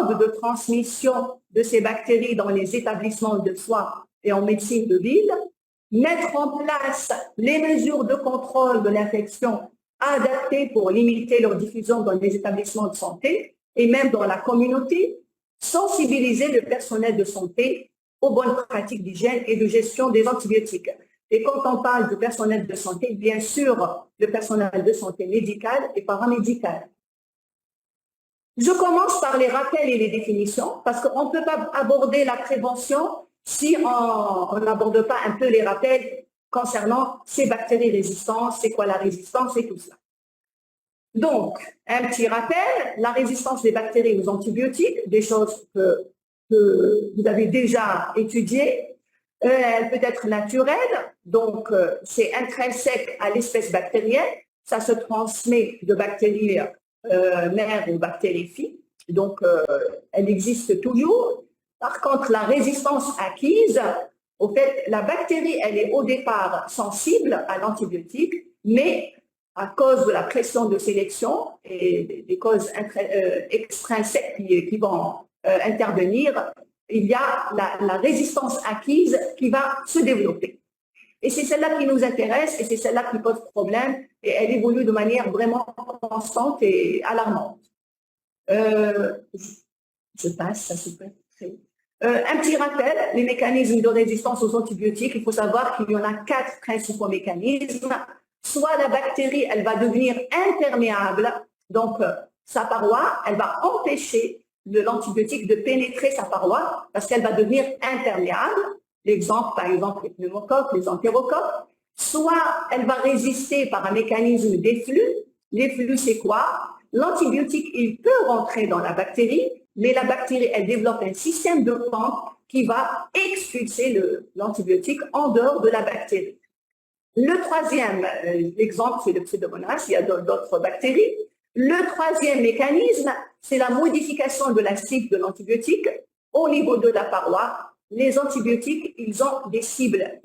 mode de transmission de ces bactéries dans les établissements de soins et en médecine de ville, mettre en place les mesures de contrôle de l'infection adaptées pour limiter leur diffusion dans les établissements de santé et même dans la communauté, sensibiliser le personnel de santé aux bonnes pratiques d'hygiène et de gestion des antibiotiques. Et quand on parle du personnel de santé, bien sûr, le personnel de santé médical et paramédical. Je commence par les rappels et les définitions, parce qu'on ne peut pas aborder la prévention si on n'aborde pas un peu les rappels concernant ces bactéries résistantes, c'est quoi la résistance et tout cela. Donc, un petit rappel, la résistance des bactéries aux antibiotiques, des choses que vous avez déjà étudiées. Elle peut être naturelle, donc c'est intrinsèque à l'espèce bactérienne, ça se transmet de bactéries mères aux bactéries filles, donc elle existe toujours. Par contre, la résistance acquise, au fait, la bactérie, elle est au départ sensible à l'antibiotique, mais à cause de la pression de sélection et des causes extrinsèques qui vont intervenir, il y a la résistance acquise qui va se développer. Et c'est celle-là qui nous intéresse et c'est celle-là qui pose problème et elle évolue de manière vraiment constante et alarmante. Je passe, ça se peut. Un petit rappel, les mécanismes de résistance aux antibiotiques, il faut savoir qu'il y en a 4 principaux mécanismes. Soit la bactérie, elle va devenir imperméable, donc sa paroi, elle va empêcher l'antibiotique de pénétrer sa paroi parce qu'elle va devenir imperméable. L'exemple, par exemple, les pneumocoques, les entérocoques. Soit elle va résister par un mécanisme d'efflux. L'efflux, c'est quoi? L'antibiotique, il peut rentrer dans la bactérie, mais la bactérie, elle développe un système de pompe qui va expulser l'antibiotique en dehors de la bactérie. Le troisième exemple, c'est le Pseudomonas, il y a d'autres bactéries. Le troisième mécanisme, c'est la modification de la cible de l'antibiotique au niveau de la paroi. Les antibiotiques, ils ont des cibles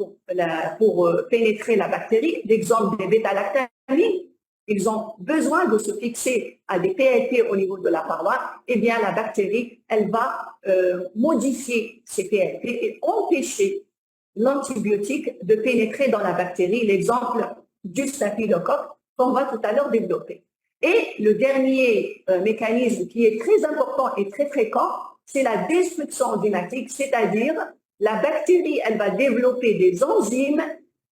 pour pénétrer la bactérie. L'exemple des bêta-lactamines, ils ont besoin de se fixer à des PLP au niveau de la paroi. Eh bien, la bactérie, elle va modifier ces PLP et empêcher l'antibiotique de pénétrer dans la bactérie. L'exemple du staphylocoque qu'on va tout à l'heure développer. Et le dernier mécanisme qui est très important et très fréquent, c'est la destruction enzymatique, c'est-à-dire la bactérie, elle va développer des enzymes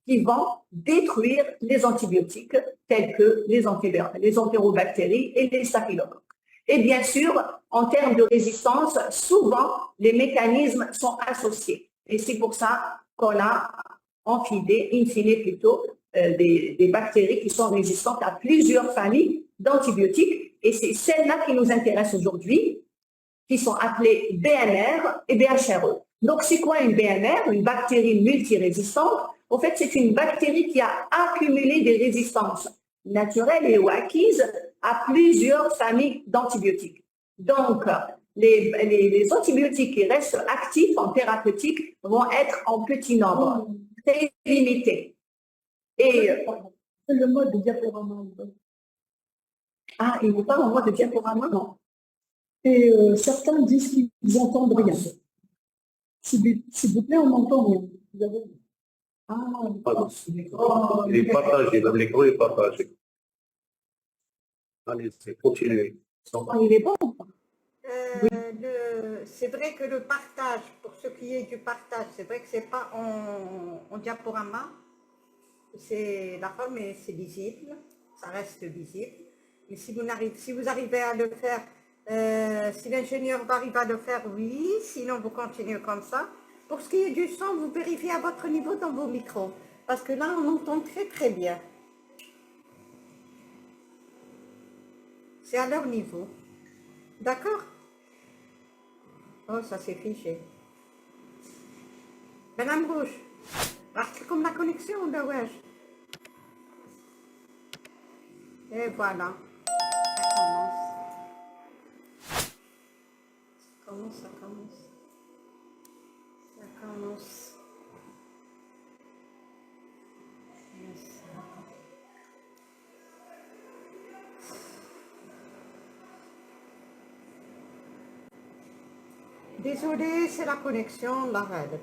qui vont détruire les antibiotiques tels que les entérobactéries et les staphylocoques. Et bien sûr, en termes de résistance, souvent, les mécanismes sont associés. Et c'est pour ça qu'on a in fine plutôt, des bactéries qui sont résistantes à plusieurs familles d'antibiotiques. Et c'est celles-là qui nous intéressent aujourd'hui, qui sont appelées BMR et BHRE. Donc, c'est quoi une BMR? Une bactérie multirésistante. En fait, c'est une bactérie qui a accumulé des résistances naturelles et ou acquises à plusieurs familles d'antibiotiques. Donc, les antibiotiques qui restent actifs en thérapeutique vont être en petit nombre, très limités. Et le mode de diaporama. Ah, il n'est pas en mode de diaporama, non. Et certains disent qu'ils n'entendent rien. S'il vous plaît, on n'entend rien. Vous avez... Il est partagé, le micro est partagé. Allez, continuez. Il est bon. C'est vrai que le partage, pour ce qui est du partage, c'est vrai que c'est pas en diaporama. La forme, c'est visible, ça reste visible. Mais si vous arrivez à le faire, si l'ingénieur arrive à le faire, oui. Sinon, vous continuez comme ça. Pour ce qui est du son, vous vérifiez à votre niveau dans vos micros. Parce que là, on entend très très bien. C'est à leur niveau. D'accord? Oh, ça s'est fiché. Madame Rouge, c'est comme la connexion de Wesh. Et voilà. Ça commence. Ça commence. Yes. Désolée, c'est la connexion, la règle.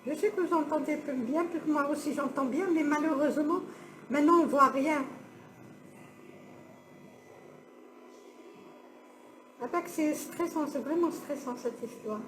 Je sais que vous entendez bien, que moi aussi j'entends bien, mais malheureusement, maintenant on ne voit rien. Avec c'est stressant, c'est vraiment stressant cette histoire.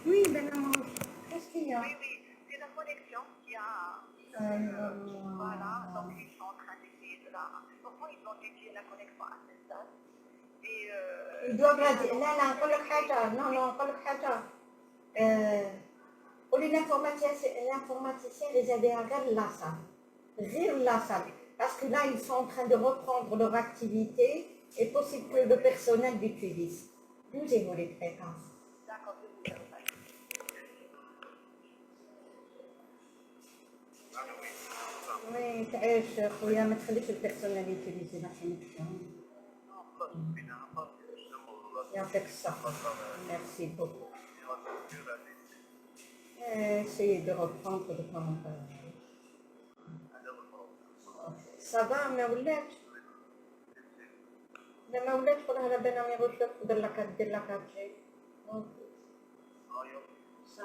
Oui, ben non, qu'est-ce qu'il y a? Oui, oui, c'est la connexion qui a... Voilà, donc ils sont en train d'essayer de la... Pourquoi ils ont dédié la connexion à ce stade? Et Ils doivent la dire. Non, non, pas le haja. Non, non, pas le haja. Pour l'informaticien les aider à regarder la salle. Rire la salle. Parce que là, ils sont en train de reprendre leur activité et possible que le personnel l'utilise. Nous avons les fréquences. d'accord, je vous remercie. Oui, تعيش خويا ما تخليش البيرسونال يوتيليزي لا كونيكسيون. يعطيك الصحة. Merci beaucoup. Essayez de reprendre de temps en temps. Ça va, ما ولاتش. لا ما ولاتش قولها لا بنا ما يغوش لك دير لك هادشي. صح.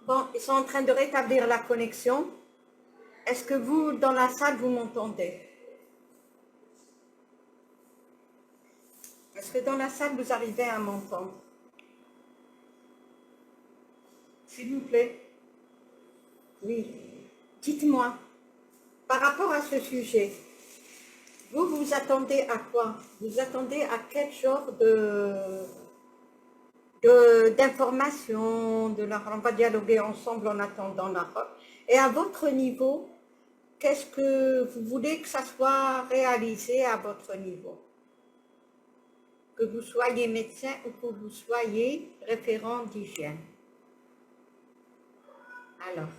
Bon, ils sont en train de rétablir la connexion. Est-ce que vous, dans la salle, vous m'entendez? Est-ce que dans la salle, vous arrivez à m'entendre? S'il vous plaît. Oui. Dites-moi, par rapport à ce sujet, vous vous attendez à quoi? Vous attendez à quel genre d'informations, on va dialoguer ensemble en attendant la robe. Et à votre niveau, qu'est-ce que vous voulez que ça soit réalisé à votre niveau? Que vous soyez médecin ou que vous soyez référent d'hygiène. Alors,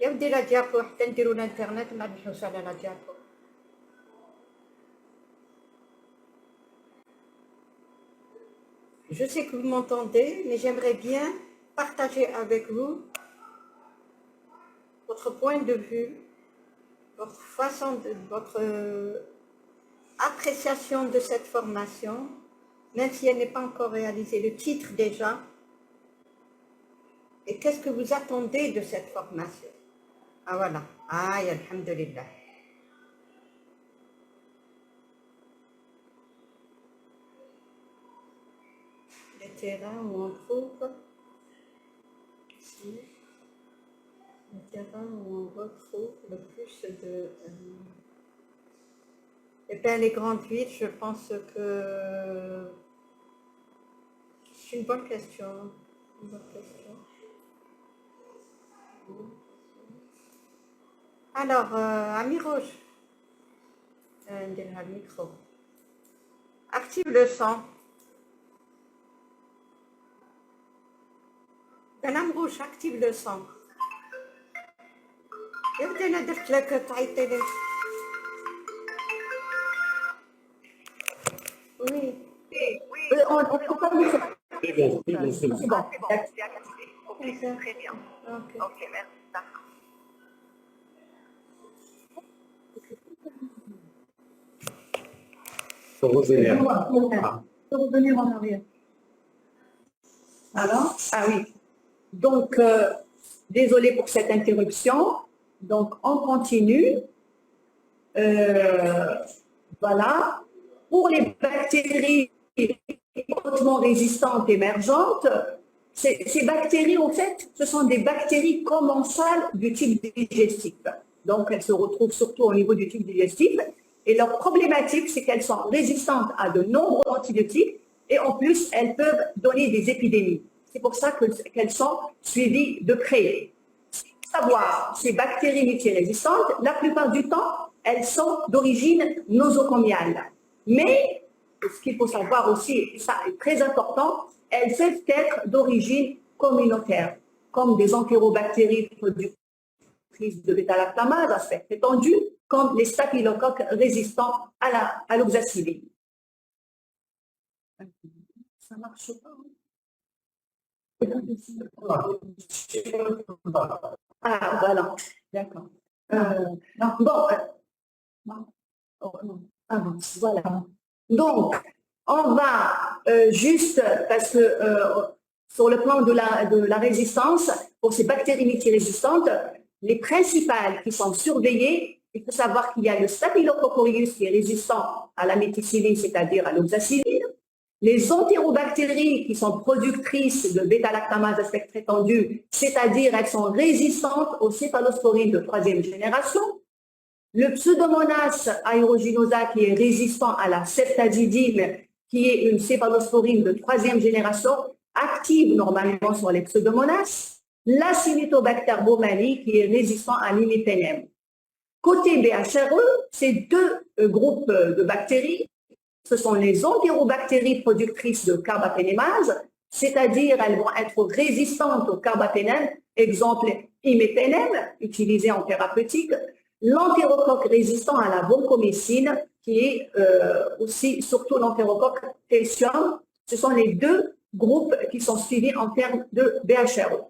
il y a des la diapo, نديروا l'internet, ما نحوس على la diapo. je sais que vous m'entendez, mais j'aimerais bien partager avec vous votre point de vue, votre façon de, votre appréciation de cette formation, même si elle n'est pas encore réalisée, le titre déjà, et qu'est-ce que vous attendez de cette formation? Ah voilà, aïe, alhamdulillah. Les terrains où on trouve, ici, les terrains où on retrouve le plus de... Eh bien, les grandes villes, je pense que c'est une bonne question. Une bonne question. Alors, Ami Rouge, le micro. Active le son. Madame Rouge, active le son. يبدأ درت لك تعيطي لي. Oui. On peut pas dire ça. C'est bon, c'est bon, c'est bon. C'est bon. Ok, très bien. Ok, merci. D'accord. Faut revenir. Faut revenir en arrière. Alors, Ah oui. Donc, désolé pour cette interruption. Donc, on continue. Voilà. Pour les bactéries hautement résistantes émergentes, ces bactéries, en fait, ce sont des bactéries commensales du type digestif. Donc, elles se retrouvent surtout au niveau du type digestif. Et leur problématique, c'est qu'elles sont résistantes à de nombreux antibiotiques et en plus, elles peuvent donner des épidémies. C'est pour ça qu'elles sont suivies de près. Savoir, ces bactéries multirésistantes, la plupart du temps, elles sont d'origine nosocomiale. Mais, ce qu'il faut savoir aussi, et ça est très important, elles peuvent être d'origine communautaire, comme des entérobactéries productrices de bêta-lactamase à spectre étendu, comme les staphylocoques résistants à l'oxacilline. Ça marche pas. Ah, voilà, d'accord. Voilà. Donc, on va juste, parce que sur le plan de la résistance, pour ces bactéries multirésistantes, les principales qui sont surveillées, il faut savoir qu'il y a le Staphylococcus aureus qui est résistant à la méticilline, c'est-à-dire à l'oxacilline. Les entérobactéries qui sont productrices de bêta-lactamase à spectre étendu, c'est-à-dire elles sont résistantes aux céphalosporines de troisième génération. Le Pseudomonas aeruginosa qui est résistant à la ceftazidime, qui est une céphalosporine de troisième génération, active normalement sur les Pseudomonas. L'acinetobacter baumannii qui est résistant à l'imipenem. Côté BHRE, ces deux groupes de bactéries, ce sont les entérobactéries productrices de carbapénémase, c'est-à-dire elles vont être résistantes au carbapénème, exemple imipenem, utilisé en thérapeutique, l'entérocoque résistant à la vancomycine, qui est aussi surtout l'entérocoque Tecium. Ce sont les deux groupes qui sont suivis en termes de BHRE.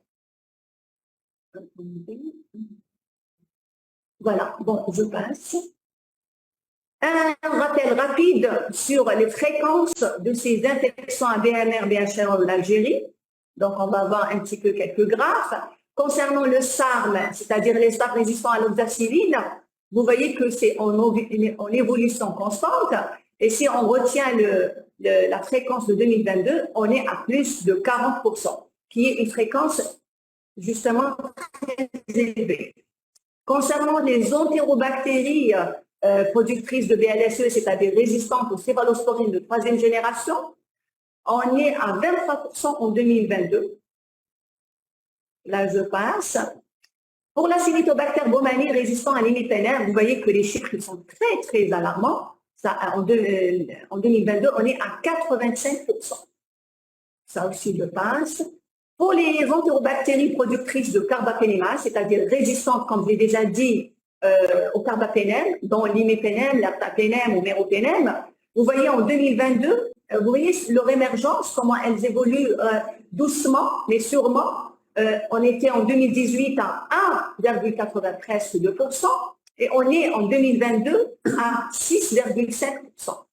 Voilà, bon, je passe. Un rappel rapide sur les fréquences de ces infections à BMR, BHRE en Algérie. Donc, on va voir un petit peu quelques graphes. Concernant le SARM, c'est-à-dire les SARM résistants à l'oxacilline, vous voyez que c'est en évolution constante. Et si on retient la fréquence de 2022, on est à plus de 40%, qui est une fréquence justement très élevée. Concernant les entérobactéries productrices de BLSE, c'est-à-dire résistantes aux céphalosporines de troisième génération, on est à 23% en 2022. Là, je passe. Pour l'acinetobacter baumannii résistant à l'imipenem, vous voyez que les chiffres sont très, très alarmants. Ça, en 2022, on est à 85%. Ça aussi, je passe. Pour les entérobactéries productrices de carbapénémase, c'est-à-dire résistantes, comme je l'ai déjà dit, au carbapénème, dont l'imipenem, l'aptapénem ou méropenem, vous voyez en 2022 Vous voyez leur émergence, comment elles évoluent doucement, mais sûrement. On était en 2018 à 1,93% et on est en 2022 à 6,5%.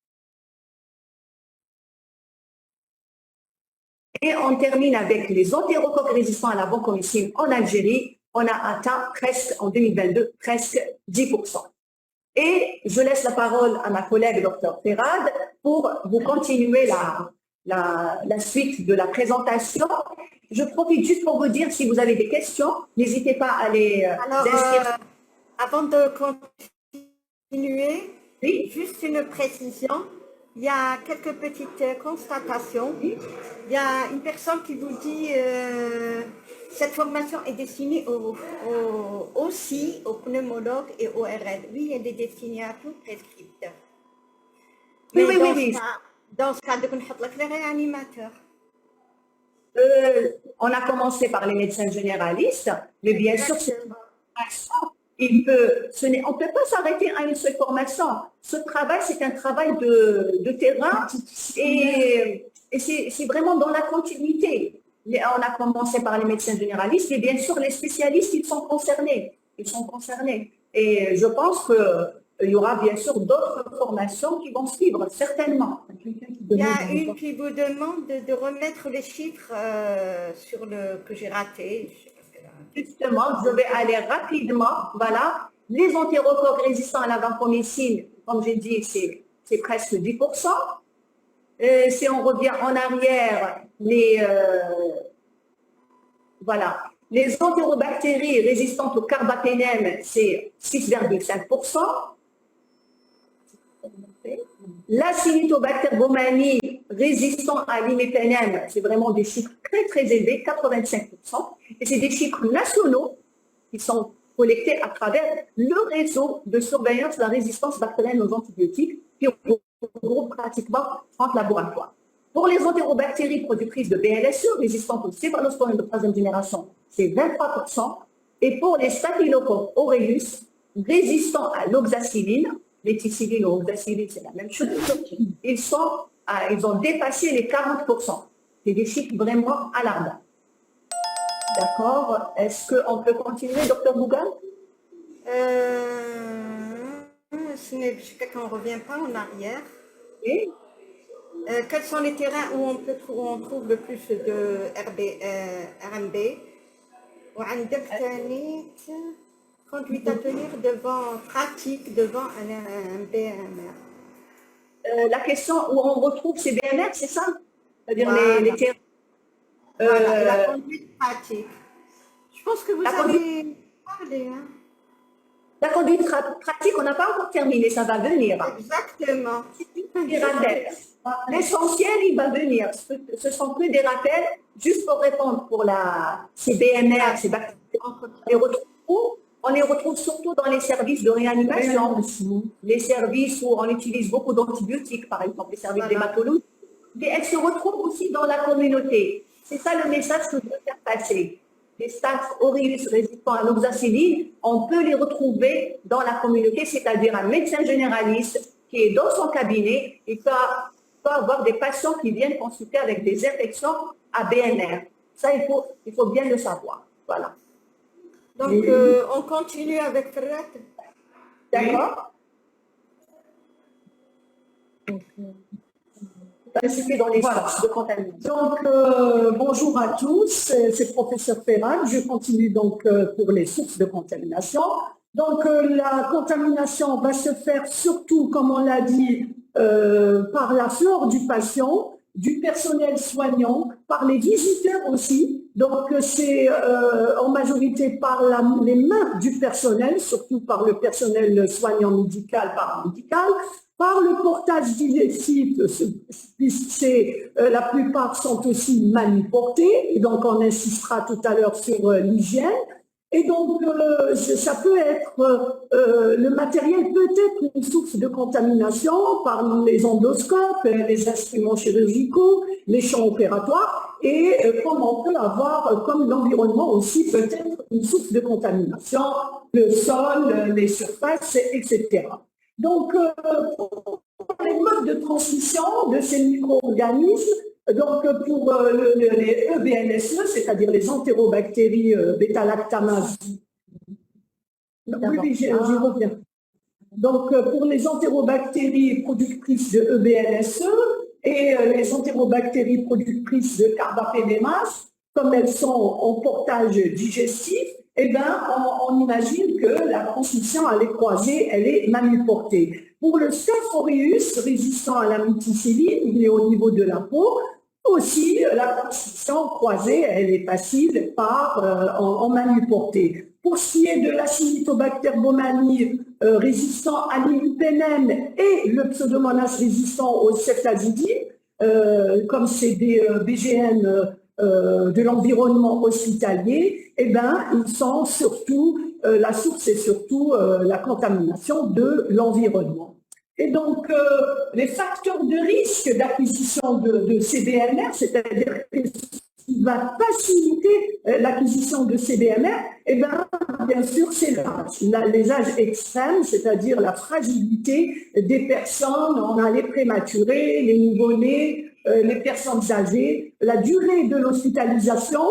Et on termine avec les entérocoques résistants à la vancomycine en Algérie. On a atteint presque, en 2022, presque 10%. Et je laisse la parole à ma collègue Dr Ferrad pour vous continuer la suite de la présentation. Je profite juste pour vous dire, si vous avez des questions, n'hésitez pas à les inscrire. Avant de continuer, Oui. juste une précision. Il y a quelques petites constatations. Il y a une personne qui vous dit cette formation est destinée aussi aux pneumologues et aux RN. Oui, elle est destinée à tout prescripteur. Oui, Mais oui. dans ce cas, on va les réanimateurs. On a commencé par les médecins généralistes, mais bien sûr, c'est une formation. On ne peut pas s'arrêter à une seule formation. Ce travail, c'est un travail de terrain et c'est vraiment dans la continuité. On a commencé par les médecins généralistes et bien sûr, les spécialistes, ils sont concernés. Et je pense qu'il y aura bien sûr d'autres formations qui vont suivre, certainement. Il y a une qui vous demande de remettre les chiffres sur le que j'ai raté. Justement, je vais aller rapidement. Voilà, les entérocoques résistants à la vancomycine, comme j'ai dit, c'est presque 10%. Si on revient en arrière, les entérobactéries résistantes au carbapénème, c'est 6,5%. L'acinetobacter baumannii résistant à l'imipénème, c'est vraiment des chiffres très très élevés, 85%. Et c'est des chiffres nationaux qui sont collectés à travers le réseau de surveillance de la résistance bactérienne aux antibiotiques qui regroupe pratiquement 30 laboratoires. Pour les entérobactéries productrices de BLSE résistantes au céphalosporine de troisième génération, c'est 23%. Et pour les staphylocoques aureus résistants à l'oxacilline, l'éthicilline ou l'oxacilline, c'est la même chose, ils ont dépassé les 40%. C'est des chiffres vraiment alarmants. D'accord. Est-ce qu'on peut continuer, Dr Bougal? Ce n'est qu'on ne revient pas en arrière. Oui. Quels sont les terrains où on trouve le plus de RMB? Conduite à tenir pratique devant un BMR. La question où on retrouve ces BMR, c'est ça? C'est-à-dire voilà. les terrains. La conduite pratique. Je pense que vous avez parlé. Hein? La conduite pratique, on n'a pas encore terminé, ça va venir. Exactement. Des rappels. L'essentiel, il va venir. Ce sont que des rappels, juste pour répondre pour ces BMR, ces bactéries. On les retrouve surtout dans les services de réanimation, les services où on utilise beaucoup d'antibiotiques, par exemple les services d'hématologie. Mais elles se retrouvent aussi dans la communauté. C'est ça le message que je veux faire passer. Les Staph aureus résistants à l'oxacilline, on peut les retrouver dans la communauté, c'est-à-dire un médecin généraliste qui est dans son cabinet et peut avoir des patients qui viennent consulter avec des infections à BNR. Ça, il faut bien le savoir. Voilà. Donc, on continue avec Ferrat. D'accord. Dans les sources de contamination. Donc, bonjour à tous, c'est professeur Ferrad. Je continue donc pour les sources de contamination. Donc, la contamination va se faire surtout, comme on l'a dit, par la flore du patient, du personnel soignant, par les visiteurs aussi. Donc, c'est en majorité par les mains du personnel, surtout par le personnel soignant médical, paramédical, par le portage d'illicite, la plupart sont aussi maniportés, et donc on insistera tout à l'heure sur l'hygiène. Et donc, ça peut être, le matériel peut être une source de contamination par les endoscopes, les instruments chirurgicaux, les champs opératoires, et comme on peut avoir, comme l'environnement aussi peut être une source de contamination, le sol, les surfaces, etc. Donc, pour les modes de transmission de ces micro-organismes, donc pour les EBNSE, c'est-à-dire les entérobactéries bêta-lactamases. Oui, j'y reviens. Donc, pour les entérobactéries productrices de EBNSE et les entérobactéries productrices de carbapénémase, comme elles sont en portage digestif, eh bien, on imagine que la transmission à les croisés, elle est manuportée. Pour le Staph aureus résistant à la multicilline, il est au niveau de la peau. Aussi, la transmission croisée, elle est facile en manuportée. Pour ce qui est de l'Acinetobacter baumannii résistant à l'imipénème et le Pseudomonas résistant au ceftazidime, comme c'est des BGN de l'environnement hospitalier, eh ben, ils sont surtout, la source est surtout la contamination de l'environnement. Et donc, les facteurs de risque d'acquisition de CBMR, c'est-à-dire ce qui va faciliter l'acquisition de CBMR, eh bien sûr, c'est l'âge. Les âges extrêmes, c'est-à-dire la fragilité des personnes, on a les prématurés, les nouveau-nés, les personnes âgées, la durée de l'hospitalisation,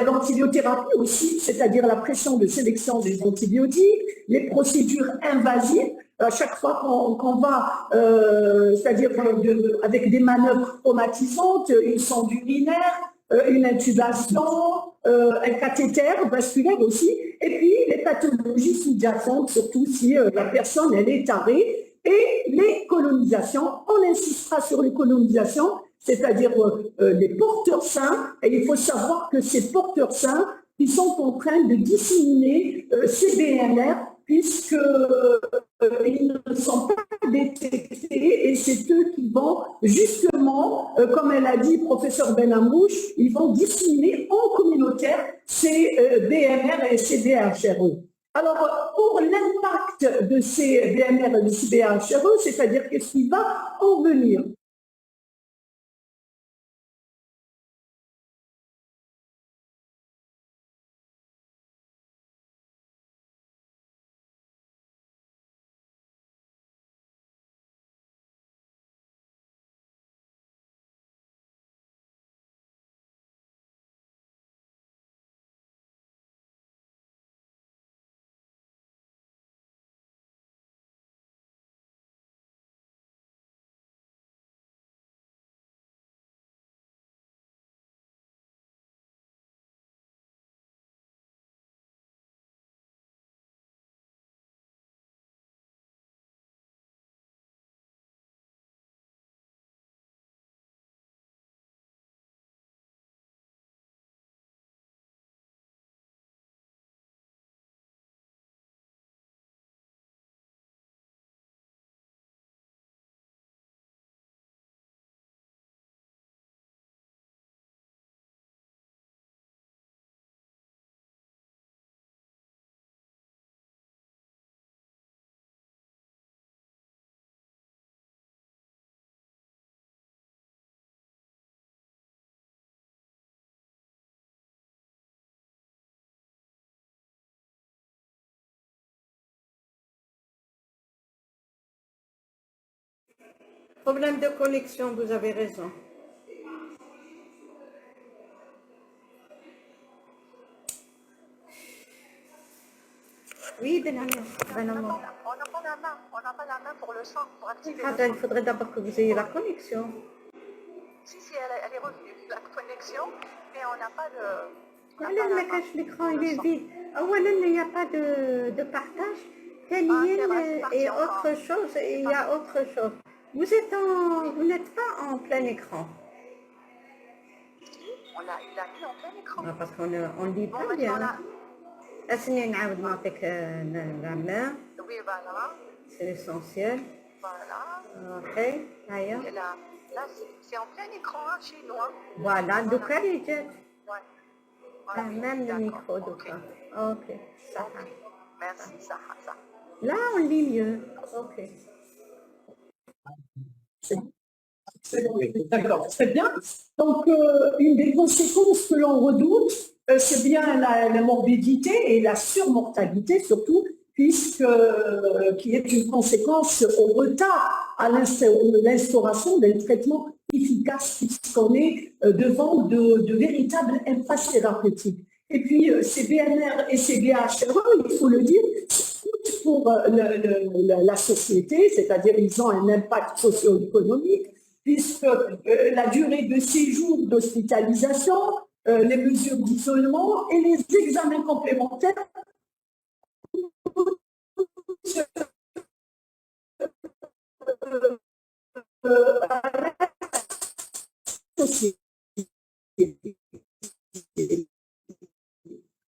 l'antibiothérapie aussi, c'est-à-dire la pression de sélection des antibiotiques, les procédures invasives. À chaque fois qu'on va, c'est-à-dire avec des manœuvres traumatisantes, une sonde urinaire, une intubation, un cathéter vasculaire aussi, et puis les pathologies sous-jacentes, surtout si la personne elle est tarée, et les colonisations. On insistera sur les colonisations, c'est-à-dire les porteurs sains, et il faut savoir que ces porteurs sains, ils sont en train de disséminer ces BNR, puisqu'ils ne sont pas détectés, et c'est eux qui vont justement, comme elle a dit, professeur Benamouche, ils vont disséminer en communautaire ces BMR et ces DHRE. Alors, pour l'impact de ces BMR et de ces DHRE, c'est-à-dire qu'est-ce qui va en venir? Problème de connexion, vous avez raison. Oui, Benamou. On n'a pas la main, on n'a pas la main pour le sang, pour activer le Il sang. faudrait d'abord que vous ayez la connexion. Si, elle est revenue, la connexion, mais on n'a pas de... on n'a Là, pas la le main l'écran, pour il le est sang. vide. Il n'y a pas de partage. c'est vrai, c'est parti Et encore. autre chose, et il y a autre chose. Vous n'êtes pas en plein écran. Il a mis en plein écran. Ah, parce qu'on ne lit Bon, pas maintenant, bien. là, أسني نعاود نعطيك la main, oui, voilà, c'est l'essentiel. voilà. Ok, هيا. Et là c'est en plein écran, hein, chez nous. Hein. Voilà, دوكا اللي جات. Ouais. Voilà. Même le D'accord, micro, ok. دوكا. Ok, ça va. Ok. Merci, ça. Là, on lit mieux. Ok. D'accord, très bien. Donc, une des conséquences que l'on redoute, c'est bien la morbidité et la surmortalité surtout qui est une conséquence au retard à l'instauration d'un traitement efficace puisqu'on est devant de véritables impasses thérapeutiques. Et puis, ces BMR et ces BHRE, il faut le dire, coûtent pour la société, c'est-à-dire ils ont un impact socio-économique, puisque la durée de séjour d'hospitalisation, les mesures d'isolement et les examens complémentaires à la société.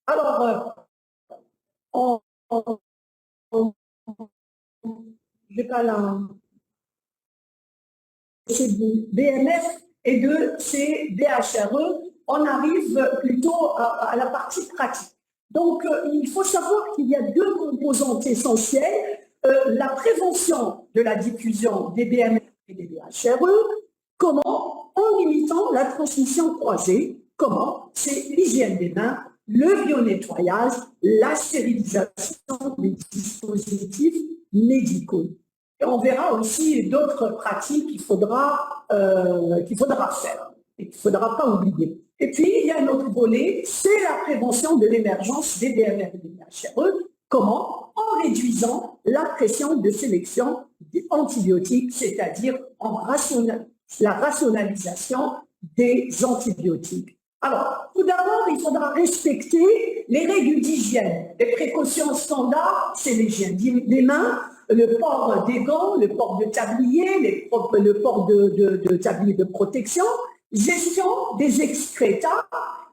Alors, j'ai pas la BMF et de ces BHRE, on arrive plutôt à la partie pratique. Donc, il faut savoir qu'il y a deux composantes essentielles. La prévention de la diffusion des BMF et des BHRE. Comment? En limitant la transmission croisée. Comment? C'est l'hygiène des mains, le bio-nettoyage, la stérilisation des dispositifs médicaux. Et on verra aussi d'autres pratiques qu'il faudra faire et qu'il ne faudra pas oublier. Et puis, il y a un autre volet, c'est la prévention de l'émergence des BMR et des BHRE. Comment? En réduisant la pression de sélection des antibiotiques, c'est-à-dire la rationalisation des antibiotiques. Alors, tout d'abord, il faudra respecter les règles d'hygiène. Les précautions standards, c'est l'hygiène des mains, le port des gants, le port de tablier, le port de tablier de protection, gestion des excréta,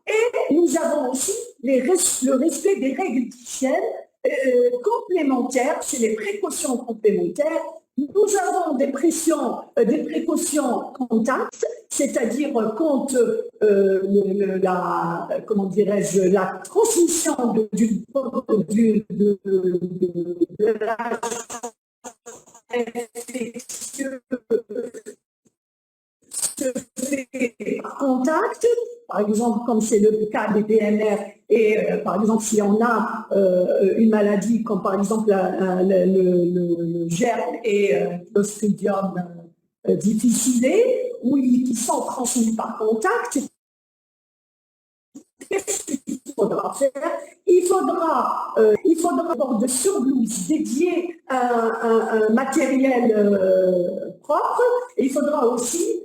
et nous avons aussi le respect des règles d'hygiène complémentaires, c'est les précautions complémentaires. Nous avons des précautions contact, c'est-à-dire contre la transmission de la infectieuse se fait par contact, par exemple, comme c'est le cas des BMR, et par exemple, si on a une maladie comme par exemple le germe et Clostridium difficile, qui sont transmis par contact, qu'est-ce qu'il faudra faire? Il faudra avoir de surblouses dédiées à un matériel propre, et il faudra aussi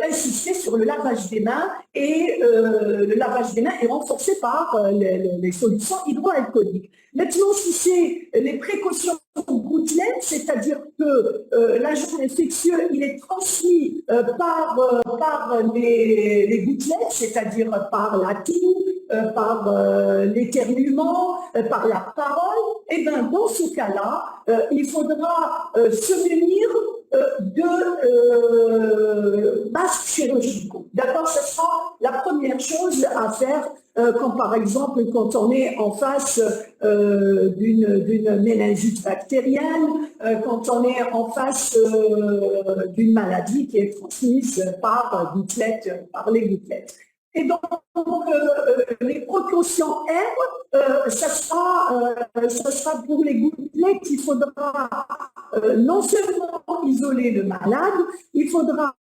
insister sur le lavage des mains, et le lavage des mains est renforcé par les solutions hydroalcooliques. Maintenant, si c'est les précautions gouttelettes, c'est-à-dire que l'agent infectieux, il est transmis par les gouttelettes, c'est-à-dire par la toux, par l'éternuement, par la parole, et bien dans ce cas-là, il faudra se munir de masques chirurgicaux. D'accord, ce sera la première chose à faire quand par exemple quand on est en face d'une méningite bactérienne, quand on est en face d'une maladie qui est transmise par les gouttelettes. Et donc, les précautions R, ça sera pour les gouttelettes, il faudra non seulement isoler le malade, il faudra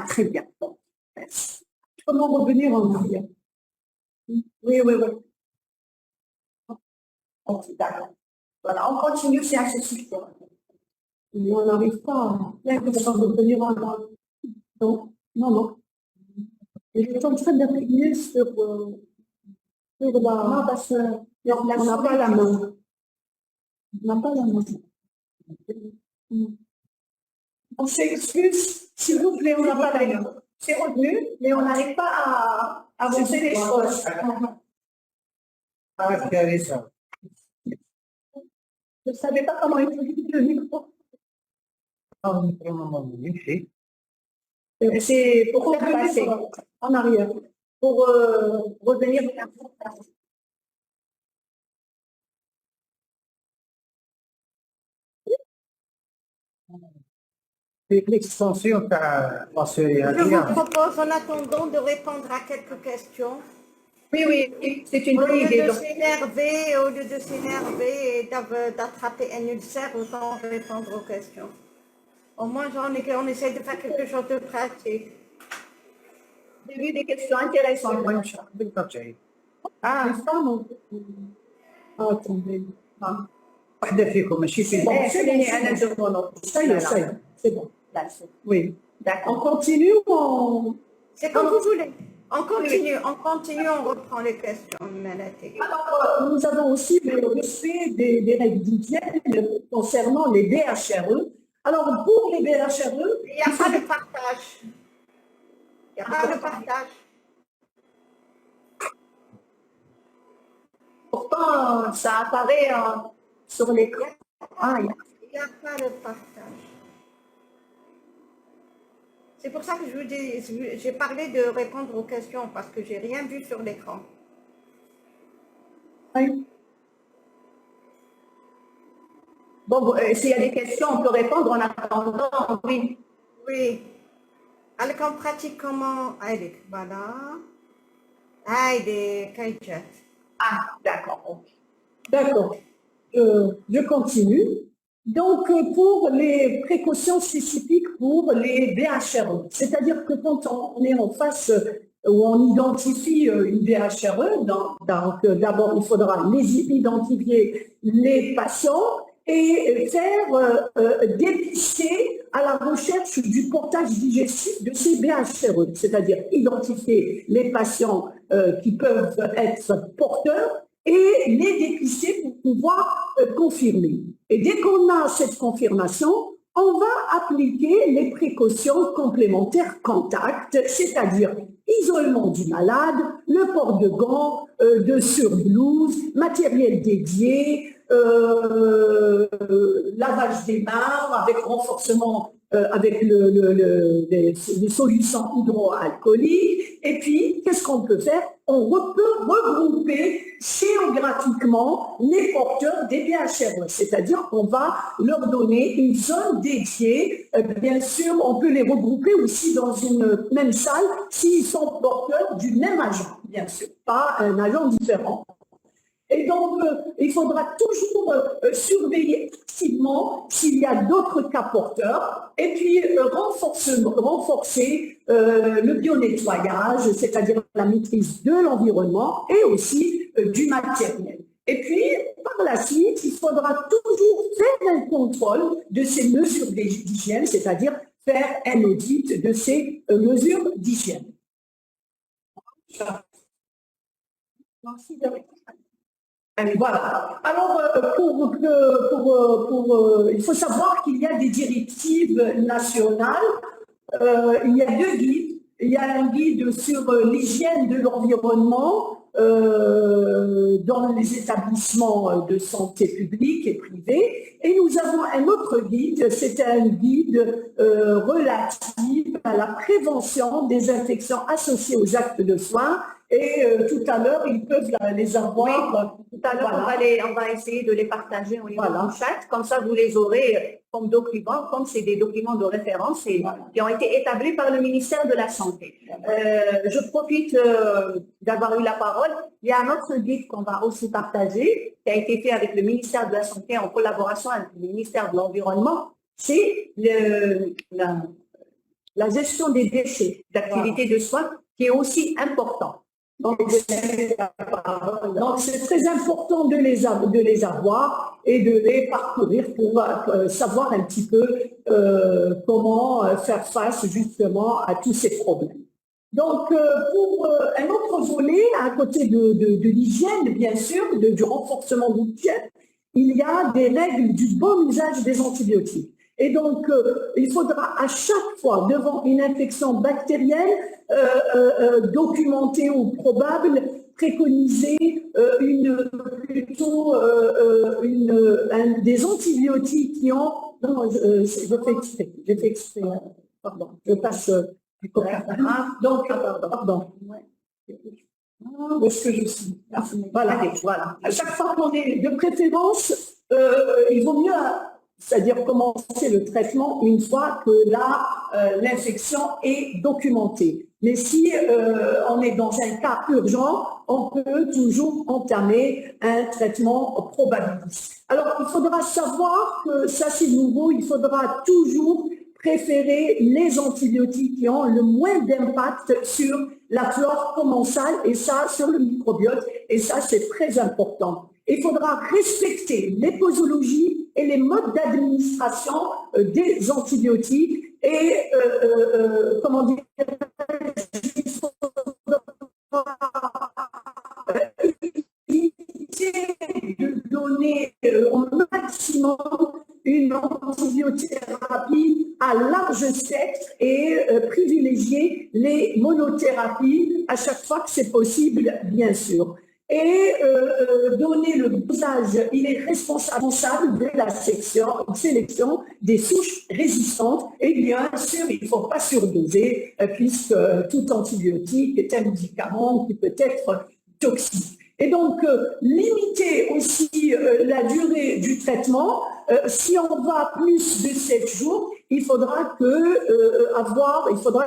très bien. Bon, merci. Comment revenir en arrière? Oui. Ok, d'accord. Voilà, on continue, c'est accessible. Mais on n'arrive pas à revenir en arrière. Non. Et je suis en train d'appuyer sur la... Non, parce qu'on n'a pas la main. On n'a pas la main. On s'excuse, s'il vous plaît, on n'a pas la main. C'est revenu, mais on n'arrive pas à avancer les choses. Ah, regardez ça. Je ne savais pas comment utiliser le micro. Ah, on prend un moment, oui. C'est pour faire Revenez passer, en arrière. pour revenir. L'extension qu'a mentionné Je Adrien. vous propose en attendant de répondre à quelques questions. Oui, oui, c'est une Au bonne lieu idée. de Donc, s'énerver et d'attraper un ulcère, autant répondre aux questions. Au moins, on essaie de faire quelque chose de pratique. j'ai vu des questions intéressantes. Ah, ça, non. Ah, attendez. Ah. واحدة فيكم ماشي في Bon, Eh, c'est bon, Anna c'est bon. Giordano. Ça y est, ça y est, c'est bon. Là, c'est- Oui. On D'accord. continue ou on... C'est comme vous voulez. On continue, on reprend les questions. Mélanie. Alors, nous avons aussi le respect des règles d'hygiène concernant les BHRE. Alors, pour les BHRE, Il n'y a pas de partage. Il n'y a pas de partage. Pourtant, ça apparaît sur l'écran. Ah, il y a- Il n'y a pas de partage. C'est pour ça que je vous dis, j'ai parlé de répondre aux questions parce que j'ai rien vu sur l'écran. oui. Bon, s'il y a des questions, on peut répondre en attendant. Oui. Oui. Alors, on pratique comment? Allez, voilà. Allez, Kajat. Ah, d'accord. Ok. D'accord. Je continue. Donc, pour les précautions spécifiques pour les BHRE, c'est-à-dire que quand on est en face où on identifie une BHRE, donc d'abord, il faudra identifier les patients et faire dépister à la recherche du portage digestif de ces BHRE, c'est-à-dire identifier les patients qui peuvent être porteurs et les dépister pour pouvoir confirmer. Et dès qu'on a cette confirmation, on va appliquer les précautions complémentaires contact, c'est-à-dire isolement du malade, le port de gants, de surblouse, matériel dédié, lavage des mains avec renforcement avec les solutions hydroalcooliques. Et puis, qu'est-ce qu'on peut faire? On peut regrouper géographiquement les porteurs des BHRE, c'est-à-dire qu'on va leur donner une zone dédiée. Bien sûr, on peut les regrouper aussi dans une même salle s'ils sont porteurs du même agent, bien sûr, pas un agent différent. Et donc, il faudra toujours surveiller activement s'il y a d'autres cas porteurs et puis renforcer le bio-nettoyage, c'est-à-dire la maîtrise de l'environnement et aussi du matériel. Et puis, par la suite, il faudra toujours faire un contrôle de ces mesures d'hygiène, c'est-à-dire faire un audit de ces mesures d'hygiène. Voilà. Alors, il faut savoir qu'il y a des directives nationales. Il y a deux guides. Il y a un guide sur l'hygiène de l'environnement dans les établissements de santé publics et privés. Et nous avons un autre guide, c'est un guide relatif à la prévention des infections associées aux actes de soins. Et tout à l'heure, ils peuvent les avoir. Tout à l'heure, Voilà. on va essayer de les partager au niveau Voilà. du chat. Comme ça, vous les aurez comme documents, comme c'est des documents de référence et qui ont été établis par le ministère de la Santé. Je profite d'avoir eu la parole. Il y a un autre guide qu'on va aussi partager, qui a été fait avec le ministère de la Santé en collaboration avec le ministère de l'Environnement. C'est la gestion des déchets d'activité de soins qui est aussi important. Donc, c'est très important de les avoir et de les parcourir pour savoir un petit peu comment faire face justement à tous ces problèmes. Donc, pour un autre volet, à côté de l'hygiène, bien sûr, du renforcement de l'hygiène, il y a des règles du bon usage des antibiotiques. Et donc, il faudra à chaque fois, devant une infection bactérienne documentée ou probable, préconiser des antibiotiques qui ont... Non, j'ai fait exprès, pardon, je passe du coca. Donc, pardon. Où est-ce que je suis? Voilà. À chaque fois qu'on est de préférence, il vaut mieux, c'est-à-dire commencer le traitement une fois que l'infection est documentée. Mais si on est dans un cas urgent, on peut toujours entamer un traitement probabiliste. Alors, il faudra savoir que ça c'est nouveau, il faudra toujours préférer les antibiotiques qui ont le moins d'impact sur la flore commensale et ça sur le microbiote, et ça c'est très important. Il faudra respecter les posologies et les modes d'administration des antibiotiques et comment dire, il faudra éviter de donner au maximum une antibiothérapie à large spectre et privilégier les monothérapies à chaque fois que c'est possible, bien sûr. Et donner le dosage, il est responsable de la sélection des souches résistantes. Et bien sûr, il ne faut pas surdoser, puisque tout antibiotique est un médicament qui peut être toxique. Et donc, limiter aussi la durée du traitement. Si on va plus de 7 jours, il faudra que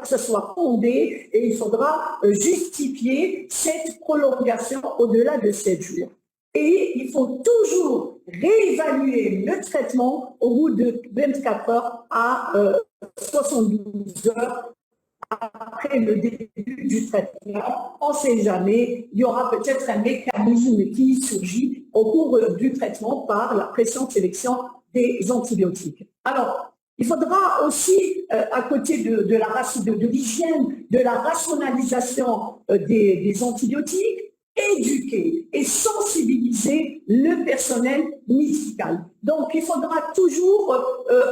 ça soit fondé et il faudra justifier cette prolongation au-delà de 7 jours. Et il faut toujours réévaluer le traitement au bout de 24 heures à 72 heures après le début du traitement. On ne sait jamais, il y aura peut-être un mécanisme qui surgit au cours du traitement par la pression de sélection des antibiotiques. Alors, il faudra aussi, à côté de l'hygiène, de la rationalisation des antibiotiques, éduquer et sensibiliser le personnel médical. Donc, il faudra toujours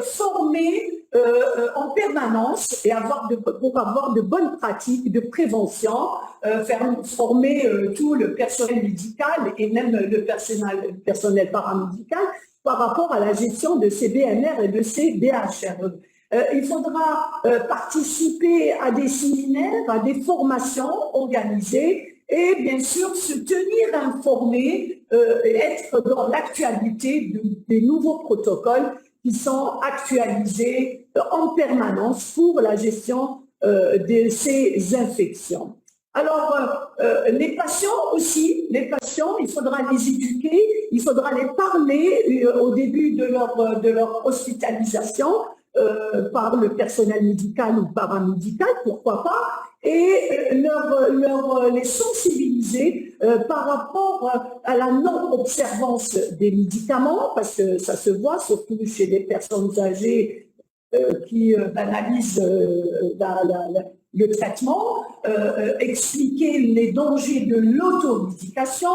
former en permanence et pour avoir de bonnes pratiques de prévention, former tout le personnel médical et même le personnel paramédical par rapport à la gestion de ces BMR et de ces DHRE. Il faudra participer à des séminaires, à des formations organisées et bien sûr se tenir informé, être dans l'actualité des nouveaux protocoles qui sont actualisés en permanence pour la gestion de ces infections. Alors, les patients aussi, il faudra les éduquer, il faudra les parler au début de leur hospitalisation par le personnel médical ou paramédical, pourquoi pas, et les sensibiliser par rapport à la non-observance des médicaments, parce que ça se voit surtout chez les personnes âgées qui banalisent le traitement, expliquer les dangers de l'automédication,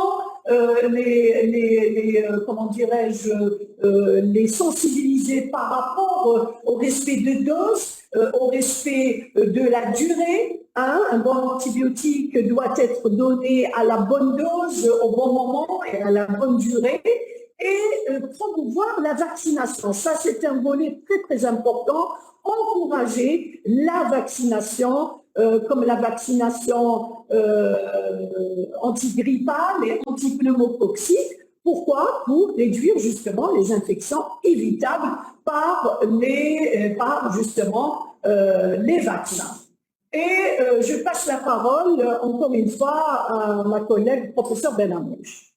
les sensibiliser par rapport au respect de doses, au respect de la durée. Un bon antibiotique doit être donné à la bonne dose, au bon moment et à la bonne durée. Et promouvoir la vaccination. Ça, c'est un volet très, très important. Encourager la vaccination, comme la vaccination antigrippale et antipneumococcique. Pourquoi? Pour réduire justement les infections évitables par justement les vaccins. Et je passe la parole encore une fois à ma collègue professeur Benamouche.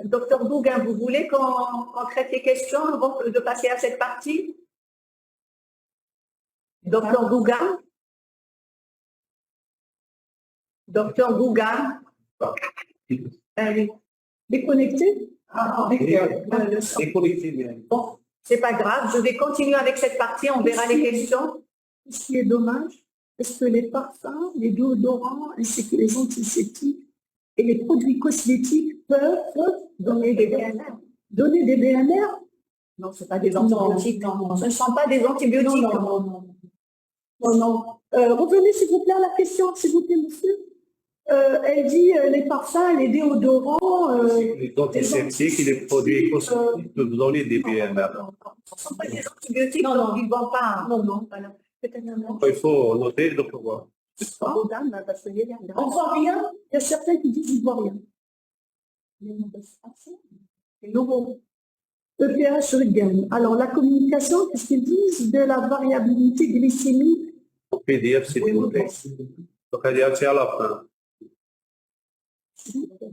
Docteur Gougain, vous voulez qu'on traite les questions avant de passer à cette partie? Docteur Gougain? Docteur Gougain? Déconnecté? Déconnecté bien. Bon, c'est pas grave, je vais continuer avec cette partie, on verra les questions. Ce qui est dommage, est-ce que les parfums, les déodorants, ainsi que les antiseptiques et les produits cosmétiques peuvent donner des BMR? Donner des BMR? Non, ce pas des antibiotiques. Non. Ce ne sont pas des antibiotiques. Non. Revenez s'il vous plaît à la question, s'il vous plaît, monsieur. Elle dit les parfums, les déodorants. Les antiseptiques et les produits cosmétiques peuvent donner des BMR. Ce ne sont pas des antibiotiques, Non, donc non. ils ne vont pas. Non. Voilà. Peut-être non. Il faut noter de pouvoir. Pas aux dames, parce qu'il y a des On voit rien. Il y a certains qui disent qu'ils ne voient rien. C'est nouveau. EPH regain. Alors, la communication, qu'est-ce qu'ils disent de la variabilité glycémique? En PDF, s'il vous plaît. Donc, c'est à la fin.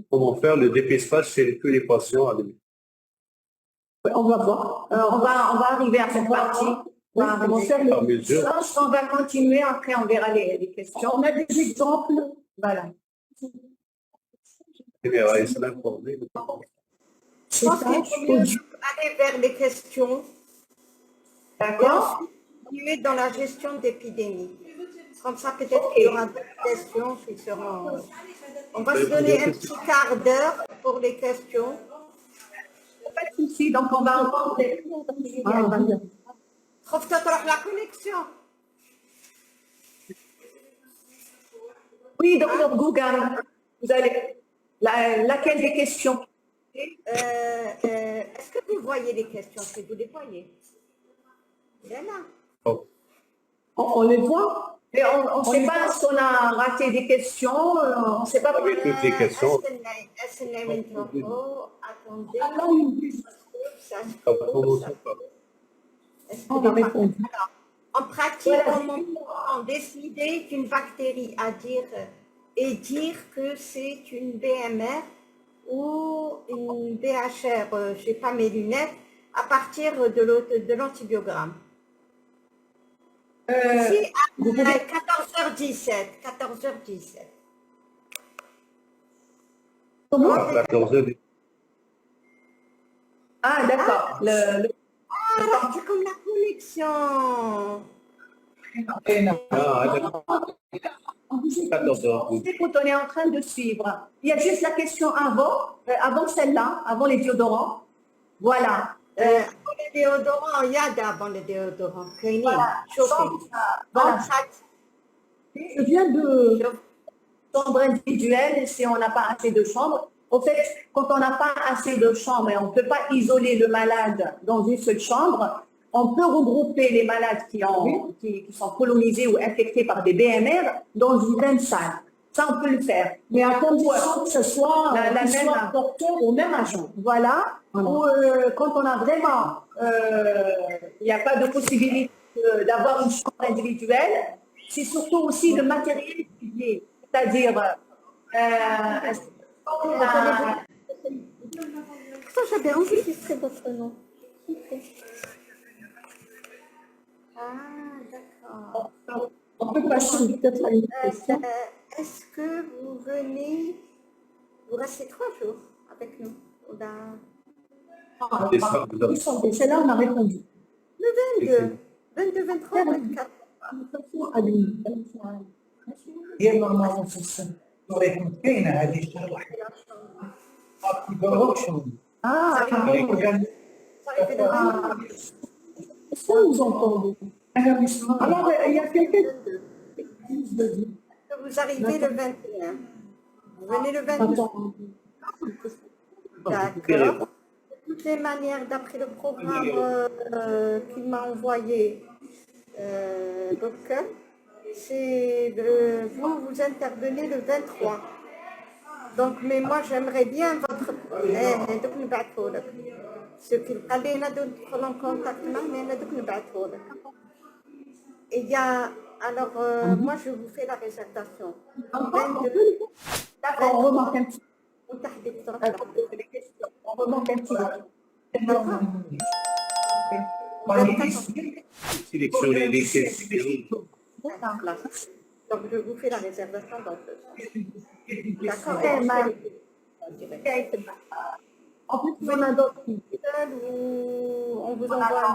Comment faire le dépistage chez tous les patients avec Ouais, on va voir. On va arriver à cette partie. On va Comment arriver. faire par le... mesure. Je pense qu'on va continuer, après on verra les questions. On a des exemples. Voilà. Et c'est l'informer. Je pense qu'il faut mieux aller vers les questions. D'accord. Continuer dans la gestion d'épidémie. Comme ça, peut-être qu'il y aura d'autres questions qui seront... On va se donner un petit quart d'heure pour les questions. Pas de souci, donc on va entendre les... Trouve peut-être la connexion. Oui, docteur Gougan, vous allez... laquelle des questions? Est-ce que vous voyez les questions? Est-ce que vous les voyez? Voilà. Oh. On les voit. Mais on ne sait pas si on a raté des questions, on ne sait pas. Avec toutes les questions. Attendez. On a répondu. En pratique, on décidait qu'une bactérie dire que c'est une BMR ou une BHR, je n'ai pas mes lunettes, à partir de l'antibiogramme. Si à 14h17. Comment? 14 heures. Ah, d'accord. Ah, c'est comme la connexion. Ah, d'accord. 14 heures. C'est quand on est en train de suivre. Il y a juste la question avant celle-là, avant les déodorants. Voilà. Avant le déodorant, il y a d'avant le déodorant. Cleaning, chauffé. Voilà. Je viens de... Chambre individuelle, si on n'a pas assez de chambres. En fait, quand on n'a pas assez de chambres et on ne peut pas isoler le malade dans une seule chambre, on peut regrouper les malades qui sont colonisés ou infectés par des BMR dans une même salle. Ça, on peut le faire. Mais à condition que ce soit, La qu'ils même- soient porteurs au même agent. Voilà. Ou quand on a vraiment, il n'y a pas de possibilité d'avoir une chambre individuelle, c'est surtout aussi le matériel étudié. C'est-à-dire, Ça, j'avais enregistré votre nom. Ah, d'accord. On peut passer peut-être à une question. Est-ce que vous venez, vous restez 3 jours avec nous? Celle-là, on a répondu. Le 22, 23, 24. هي نورمالمون في السن ولكن كاينه هذه الشهر واحد ما تقدروش ah, Ça arrive le 22. Est-ce que vous entendez? Alors, il y a quelqu'un qui se dit. Vous arrivez le 21. Vous venez le 22. Attends. D'accord. De toutes les manières, d'après le programme qu'il m'a envoyé, Bobka, c'est vous intervenez le 23. Donc, mais moi, j'aimerais bien votre... Ce qu'il fallait, on en contact, mais et il y a... Alors, moi, je vous fais la réservation. 22. d'accord, on remarque un petit وتحديد les questions. On remarque un petit Sélectionner les questions. Donc, je vous fais la réservation dans ce sens. D'accord. En plus, on a d'autres. Ou on vous envoie un...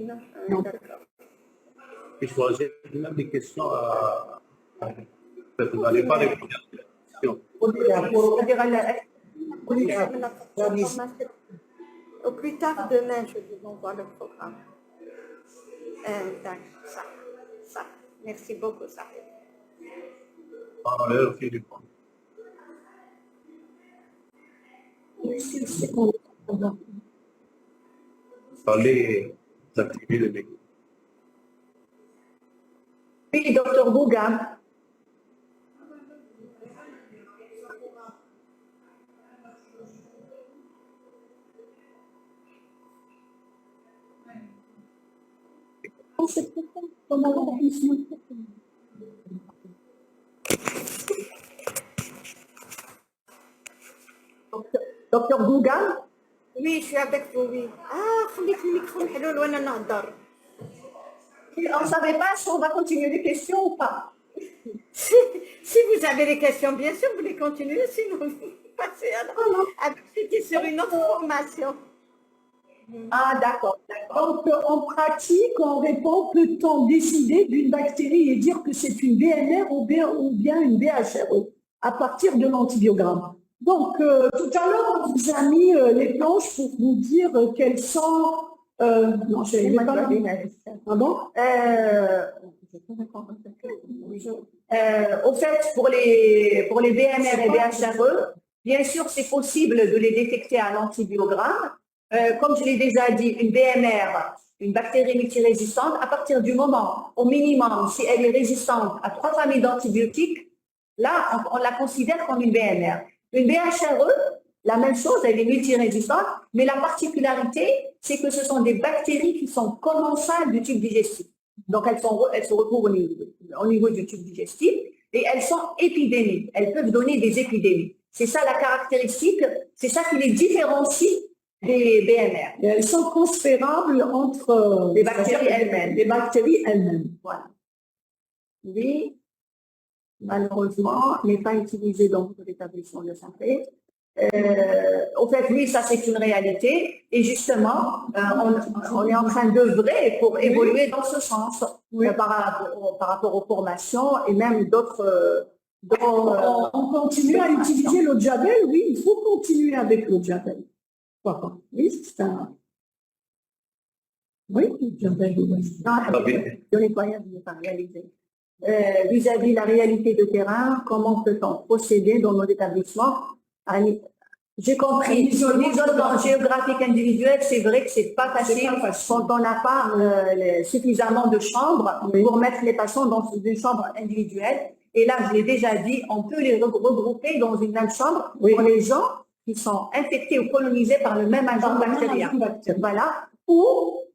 D'accord. Et choisir même des questions à... Vous n'allez pas répondre à ces questions. Au plus tard demain, je vous envoie le programme. Ça. Merci beaucoup, ça. Fallait activer le micro. Oui, docteur Bouga. Docteur Bouga. Oui, je suis avec vous, oui. Ah, خليك الميكرو الحلول وانا نهضر. On ne savait pas si on va continuer les questions ou pas. Si vous avez des questions, bien sûr, vous les continuez, sinon vous passez à c'était sur une autre formation. Ah, d'accord, d'accord. Donc, en pratique, en répond, peut-on décider d'une bactérie et dire que c'est une BMR ou bien une BHRE à partir de l'antibiogramme? Donc, tout à l'heure, on vous a mis les planches pour vous dire quelles sont... non, je n'ai pas la... Ah bon? Au fait, pour les BMR et BHRE, bien sûr, c'est possible de les détecter à l'antibiogramme. Comme je l'ai déjà dit, une BMR, une bactérie multirésistante, à partir du moment, au minimum, si elle est résistante à 3 familles d'antibiotiques, là, on la considère comme une BMR. Une BHRE, la même chose, elle est multirésistante, mais la particularité, c'est que ce sont des bactéries qui sont commensales du tube digestif. Donc, elles se retrouvent au niveau du tube digestif et elles sont épidémiques. Elles peuvent donner des épidémies. C'est ça la caractéristique, c'est ça qui les différencie des BMR. Et elles sont transférables entre les bactéries elles-mêmes. Les bactéries elles-mêmes. Voilà. Oui, malheureusement, n'est pas utilisé dans l'établissement de santé. Au fait, oui, ça c'est une réalité. Et justement, on est en train d'œuvrer pour évoluer dans ce sens par rapport aux formations et même d'autres. On continue à utiliser l'eau de Javel, oui, il faut continuer avec l'eau de Javel. Oui, c'est un... Oui, le nettoyage n'est pas réalisé. Vis-à-vis de la réalité de terrain, comment peut-on procéder dans nos établissements? J'ai compris, l'isolement géographique individuel, c'est vrai que c'est pas facile quand on n'a pas suffisamment de chambres pour mettre les patients dans une chambre individuelle. Et là, je l'ai déjà dit, on peut les regrouper dans une même chambre pour les gens qui sont infectés ou colonisés par le même agent bactérien. Voilà. Ou,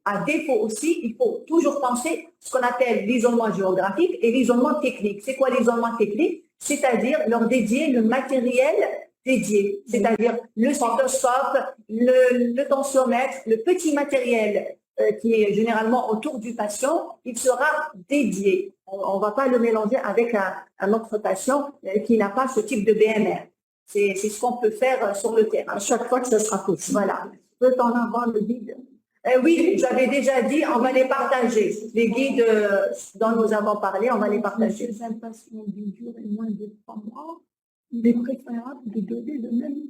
à défaut aussi, il faut toujours penser ce qu'on appelle l'isolement géographique et l'isolement technique. C'est quoi l'isolement technique? C'est-à-dire leur dédier le matériel dédié, c'est-à-dire le stéthoscope, le tensiomètre, le petit matériel qui est généralement autour du patient, il sera dédié. On ne va pas le mélanger avec un autre patient qui n'a pas ce type de BMR. C'est ce qu'on peut faire sur le terrain. À chaque fois que ça sera possible. Voilà. Peut-on avoir le guide? Oui, j'avais déjà dit, on va les partager. Les guides dont nous avons parlé, on va les partager. Les impatients d'une durée moins de 3 mois, il est préférable de donner le même.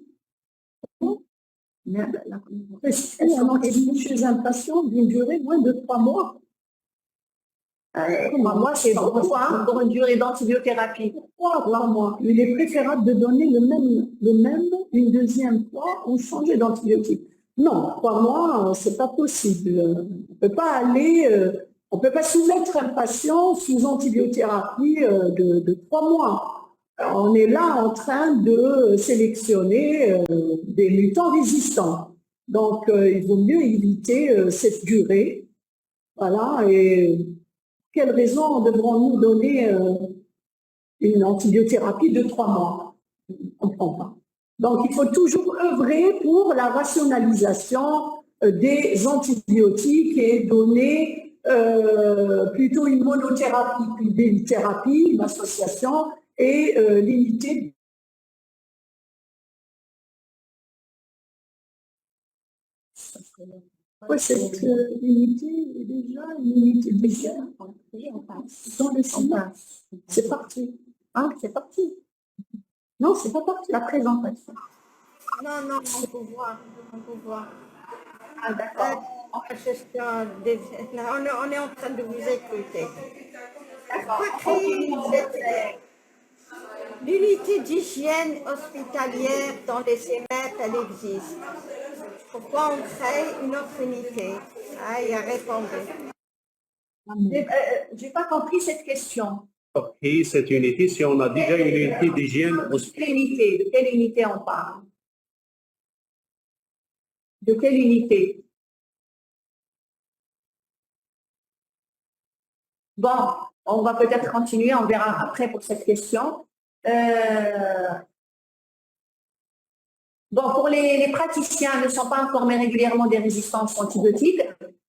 Chez les impatients d'une durée moins de 3 mois. 3 mois, c'est beaucoup pour une durée d'antibiothérapie. 3 mois. Il est préférable de donner le même une deuxième fois ou changer d'antibiotique. Non, 3 mois, c'est pas possible. On peut pas aller, on peut pas soumettre un patient sous antibiothérapie de 3 mois. On est là en train de sélectionner des mutants résistants. Donc, il vaut mieux éviter cette durée. Voilà. Et quelle raison devrons-nous donner une antibiothérapie de 3 mois? On ne comprend pas. Donc, il faut toujours œuvrer pour la rationalisation des antibiotiques et donner plutôt une monothérapie qu'une bithérapie, une association, et limiter. Cette unité est déjà une unité bizarre. Dans le cinéma, c'est parti. Ah, c'est parti. Non, c'est pas parti. La présentation. Non, on peut voir. Ah, d'accord. la gestion on est en train de vous écouter. Pourquoi créer l'unité d'hygiène hospitalière dans les CEMEP, elle existe. Pourquoi on crée une autre unité? Ah, il a répondu. J'ai pas compris cette question. Ok, cette unité, si on a déjà une unité d'hygiène De quelle unité on parle? De quelle unité? Bon, on va peut-être continuer, on verra après pour cette question. Bon, pour les praticiens ne sont pas informés régulièrement des résistances antibiotiques,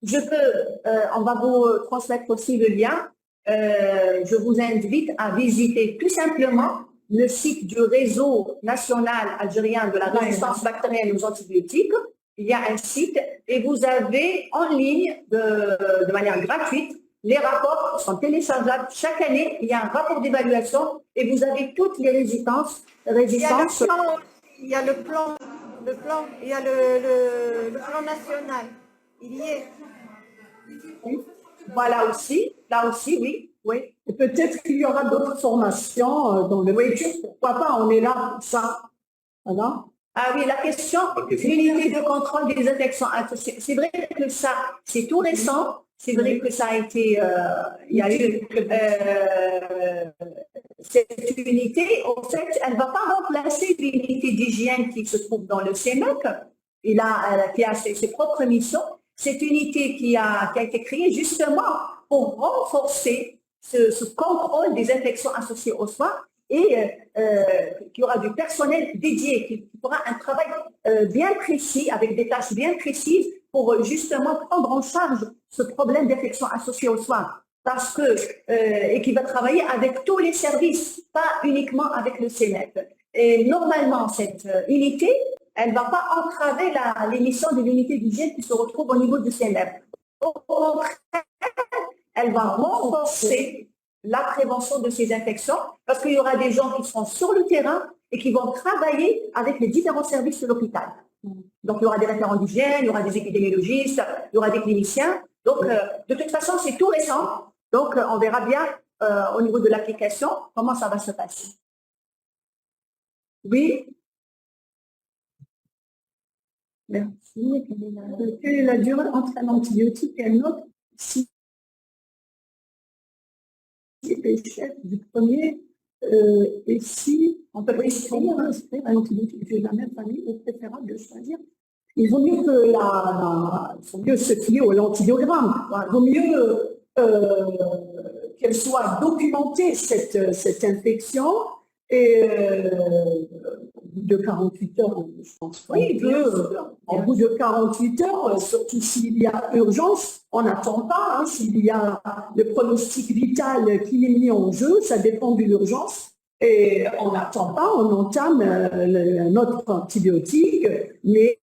on va vous transmettre aussi le lien. Je vous invite à visiter tout simplement le site du réseau national algérien de la résistance bactérienne aux antibiotiques. Il y a un site et vous avez en ligne de manière gratuite les rapports sont téléchargeables. Chaque année, il y a un rapport d'évaluation et vous avez toutes les résistances. Il y a le plan, il y a le plan national. Il y est. Voilà aussi, là aussi, oui. Oui. Et peut-être qu'il y aura d'autres formations dans le futur. Pourquoi pas, on est là pour ça. Voilà. Ah oui, la question, l'unité de contrôle des infections. C'est vrai que ça, c'est tout récent. C'est vrai que ça a été, il y a eu cette unité, en fait, elle ne va pas remplacer l'unité d'hygiène qui se trouve dans le CEMEC, qui a ses propres missions. Cette unité qui a été créée justement pour renforcer ce contrôle des infections associées aux soins et qu'il y aura du personnel dédié qui fera un travail bien précis, avec des tâches bien précises pour justement prendre en charge ce problème d'infection associée aux soins. Parce que, et qui va travailler avec tous les services, pas uniquement avec le CEMEP. Et normalement, cette unité, elle ne va pas entraver les missions de l'unité d'hygiène qui se retrouve au niveau du CEMEP. Au contraire, elle va renforcer la prévention de ces infections parce qu'il y aura des gens qui seront sur le terrain et qui vont travailler avec les différents services de l'hôpital. Donc, il y aura des référents d'hygiène, il y aura des épidémiologistes, il y aura des cliniciens. Donc, de toute façon, c'est tout récent. Donc, on verra bien au niveau de l'application comment ça va se passer. Oui. Merci. Quelle est la durée entre un antibiotique et un autre? Si chef du premier, et si on peut prescrire un antibiotique de la même famille, il est préférable de choisir. Il vaut mieux se fier à l'antibiogramme. Il vaut mieux qu'elle soit documentée, cette infection, et de 48 heures, je pense. Oui, en bout de 48 heures, surtout s'il y a urgence, on n'attend pas. Hein, s'il y a le pronostic vital qui est mis en jeu, ça dépend de l'urgence. Et on n'attend pas, on entame notre antibiotique, mais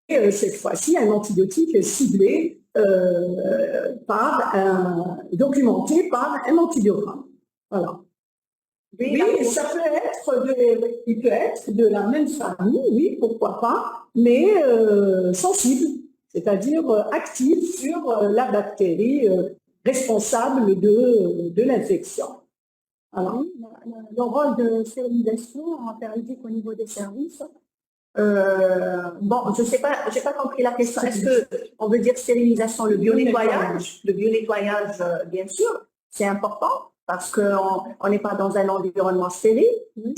cette fois-ci, un antibiotique ciblé documenté par un antibiogramme. Voilà. Oui, ça peut il peut être de la même famille, oui, pourquoi pas, mais sensible, c'est-à-dire active sur la bactérie responsable de l'infection. Alors, le rôle de stérilisation en périodique au niveau des services. Bon, je sais pas, j'ai pas compris la question. Est-ce qu'on veut dire stérilisation, le bio-nettoyage? Le bio-nettoyage, bien sûr, c'est important. Parce qu'on n'est pas dans un environnement stérile,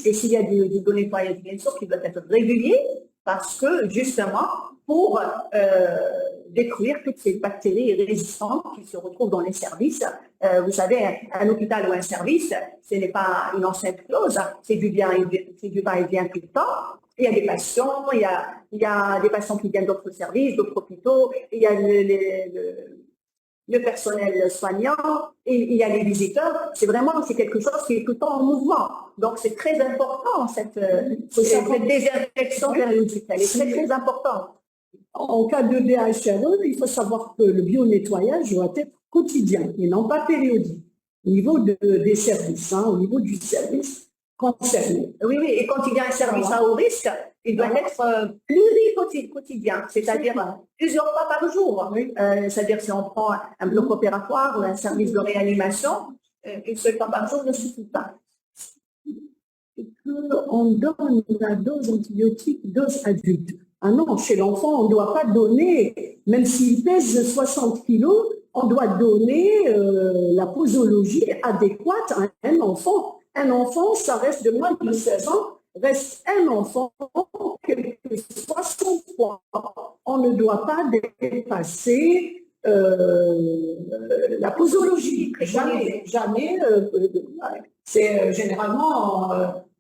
et s'il y a du nettoyage, bien sûr, qui doit être régulier, parce que justement, pour détruire toutes ces bactéries résistantes qui se retrouvent dans les services. Vous savez, un hôpital ou un service, ce n'est pas une enceinte close, c'est du va-et-vient tout le temps. Il y a des patients, il y a des patients qui viennent d'autres services, d'autres hôpitaux, il y a le personnel soignant, et il y a les visiteurs. C'est quelque chose qui est tout le temps en mouvement. Donc, c'est très important, cette désinfection périodique. Elle est très, très importante. En cas de DHRE, il faut savoir que le bio-nettoyage doit être quotidien et non pas périodique. Au niveau des services, au niveau du service concerné. Oui, et quand il y a un service à haut risque, Il doit être pluriquotidien, c'est-à-dire plusieurs fois par jour. C'est-à-dire si on prend un bloc opératoire ou un service de réanimation, une seule fois par jour ne suffit pas. On donne la dose antibiotique, dose adulte. Ah non, chez l'enfant, on ne doit pas donner, même s'il pèse 60 kilos, on doit donner la posologie adéquate à un enfant. Un enfant, ça reste de moins de 16 ans, reste un enfant, quel que soit son poids. On ne doit pas dépasser la posologie. Jamais, jamais. C'est généralement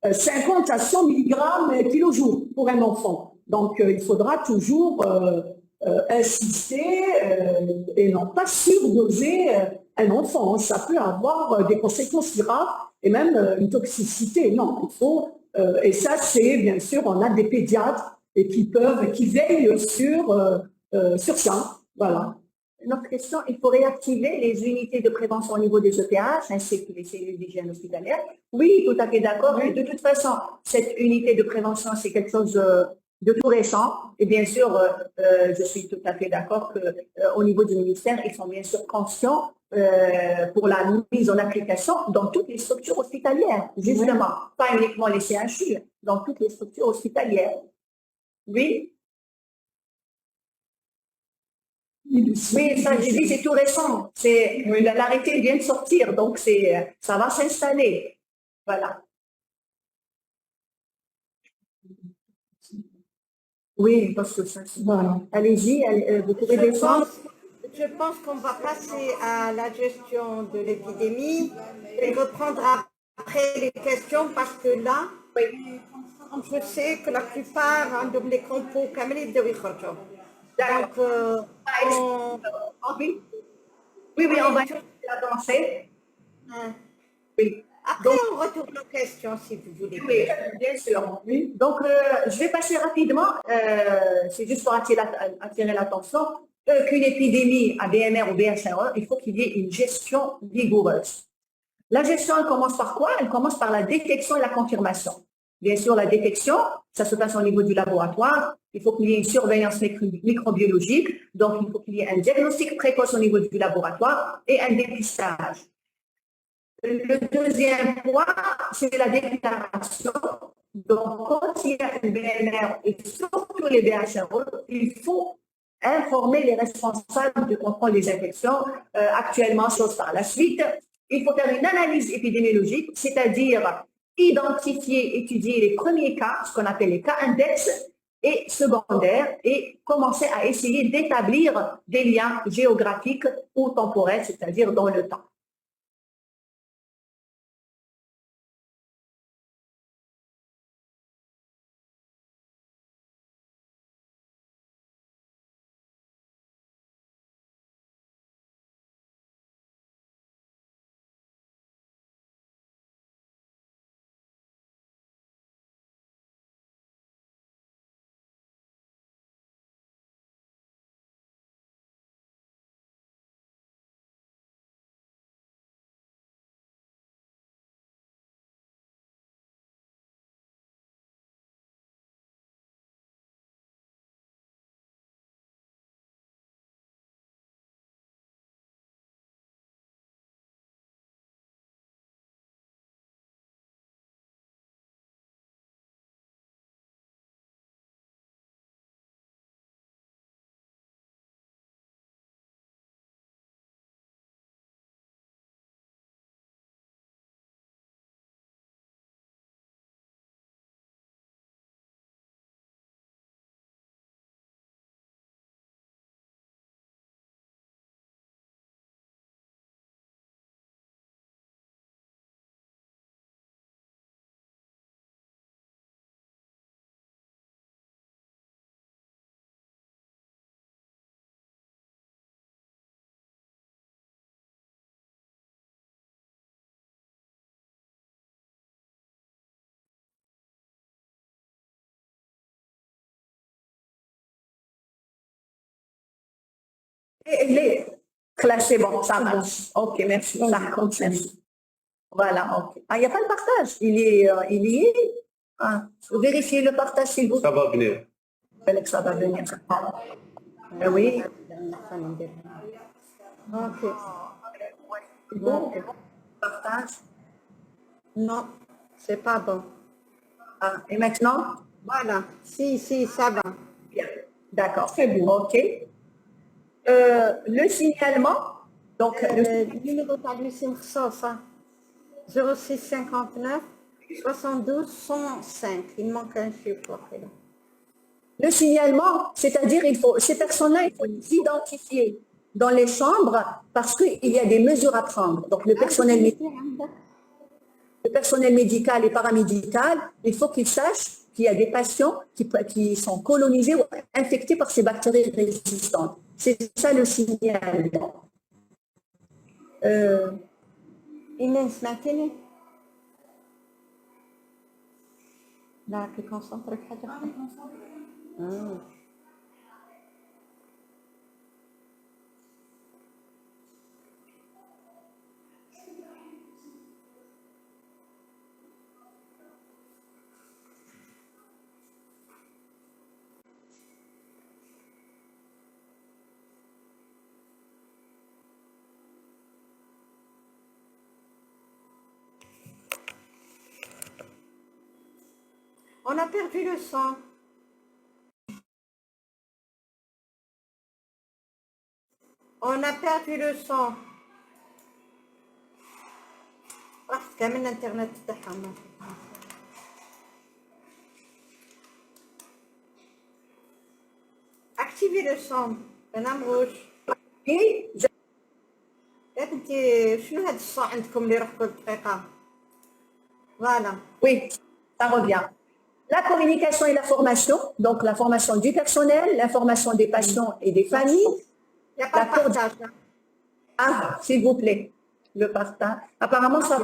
50 à 100 mg kilo-jour pour un enfant. Donc, il faudra toujours insister et non pas surdoser un enfant. Ça peut avoir des conséquences graves et même une toxicité. Non, il faut... et ça, c'est bien sûr, on a des pédiatres et qui veillent sur ça. Voilà. Notre question, il faut réactiver les unités de prévention au niveau des EPH ainsi que les cellules d'hygiène hospitalière. Oui, tout à fait d'accord. Mais de toute façon, cette unité de prévention, c'est quelque chose de tout récent. Et bien sûr, je suis tout à fait d'accord qu'au niveau du ministère, ils sont bien sûr conscients pour la mise en application dans toutes les structures hospitalières, justement. Pas uniquement les CHU, dans toutes les structures hospitalières. Oui. Oui, ça, j'ai dit, c'est tout récent. L'arrêté vient de sortir, donc ça va s'installer. Voilà. Oui, parce que ça, voilà. Allez-y, vous pouvez descendre. Je pense qu'on va passer à la gestion de l'épidémie et reprendre après les questions parce que là, je sais que la plupart ont les compos Kamel de Wichotjo. Donc, oui, on va avancer. Oui. Après, on retourne aux questions si vous voulez. Oui, bien sûr. Oui. Donc, je vais passer rapidement. C'est juste pour attirer l'attention qu'une épidémie à BMR ou BHRE, il faut qu'il y ait une gestion vigoureuse. La gestion, elle commence par quoi? Elle commence par la détection et la confirmation. Bien sûr, la détection, ça se passe au niveau du laboratoire. Il faut qu'il y ait une surveillance microbiologique. Donc, il faut qu'il y ait un diagnostic précoce au niveau du laboratoire et un dépistage. Le deuxième point, c'est la déclaration. Donc, quand il y a un BMR et surtout les BHRE, il faut informer les responsables du contrôle des infections, actuellement, chose par la suite. Il faut faire une analyse épidémiologique, c'est-à-dire identifier, étudier les premiers cas, ce qu'on appelle les cas index et secondaires, et commencer à essayer d'établir des liens géographiques ou temporels, c'est-à-dire dans le temps. Elle est classée, bon, ça marche. Ok, merci. Ça compte, merci. Voilà, ok. Ah, il n'y a pas de partage. Il y est. Ah, vérifiez le partage, s'il vous plaît. Ça va venir. Que ça va venir. Ah oui. Ok. Bon, partage. Non, c'est pas bon. Ah, et maintenant? Voilà. Si, ça va. Bien. D'accord, c'est bon. OK. Le signalement, donc Le numéro تاع المسيم خصوصة 06 59 72 105. Il manque un chiffre après là. le signalement, c'est-à-dire ces personnes-là, il faut les identifier dans les chambres parce qu'il y a des mesures à prendre. Donc le personnel médical et paramédical, il faut qu'ils sachent qu'il y a des patients qui sont colonisés ou infectés par ces bactéries résistantes. C'est ça le signalement. إيمان سمعتني؟ لا كي كونسونطري في حاجة أخرى. On a perdu le son. On a perdu le son. راحت كامل الانترنت تاعهم. Activez le son. بنام روج. Et يا بنتي شنو هاد الصوت عندكم اللي يروح كل دقيقة؟ Voilà. oui, ça revient. La communication et la formation, donc la formation du personnel, l'information des patients et des familles. Il n'y a pas de partage. Hein. Ah, s'il vous plaît, le partage. Apparemment, ça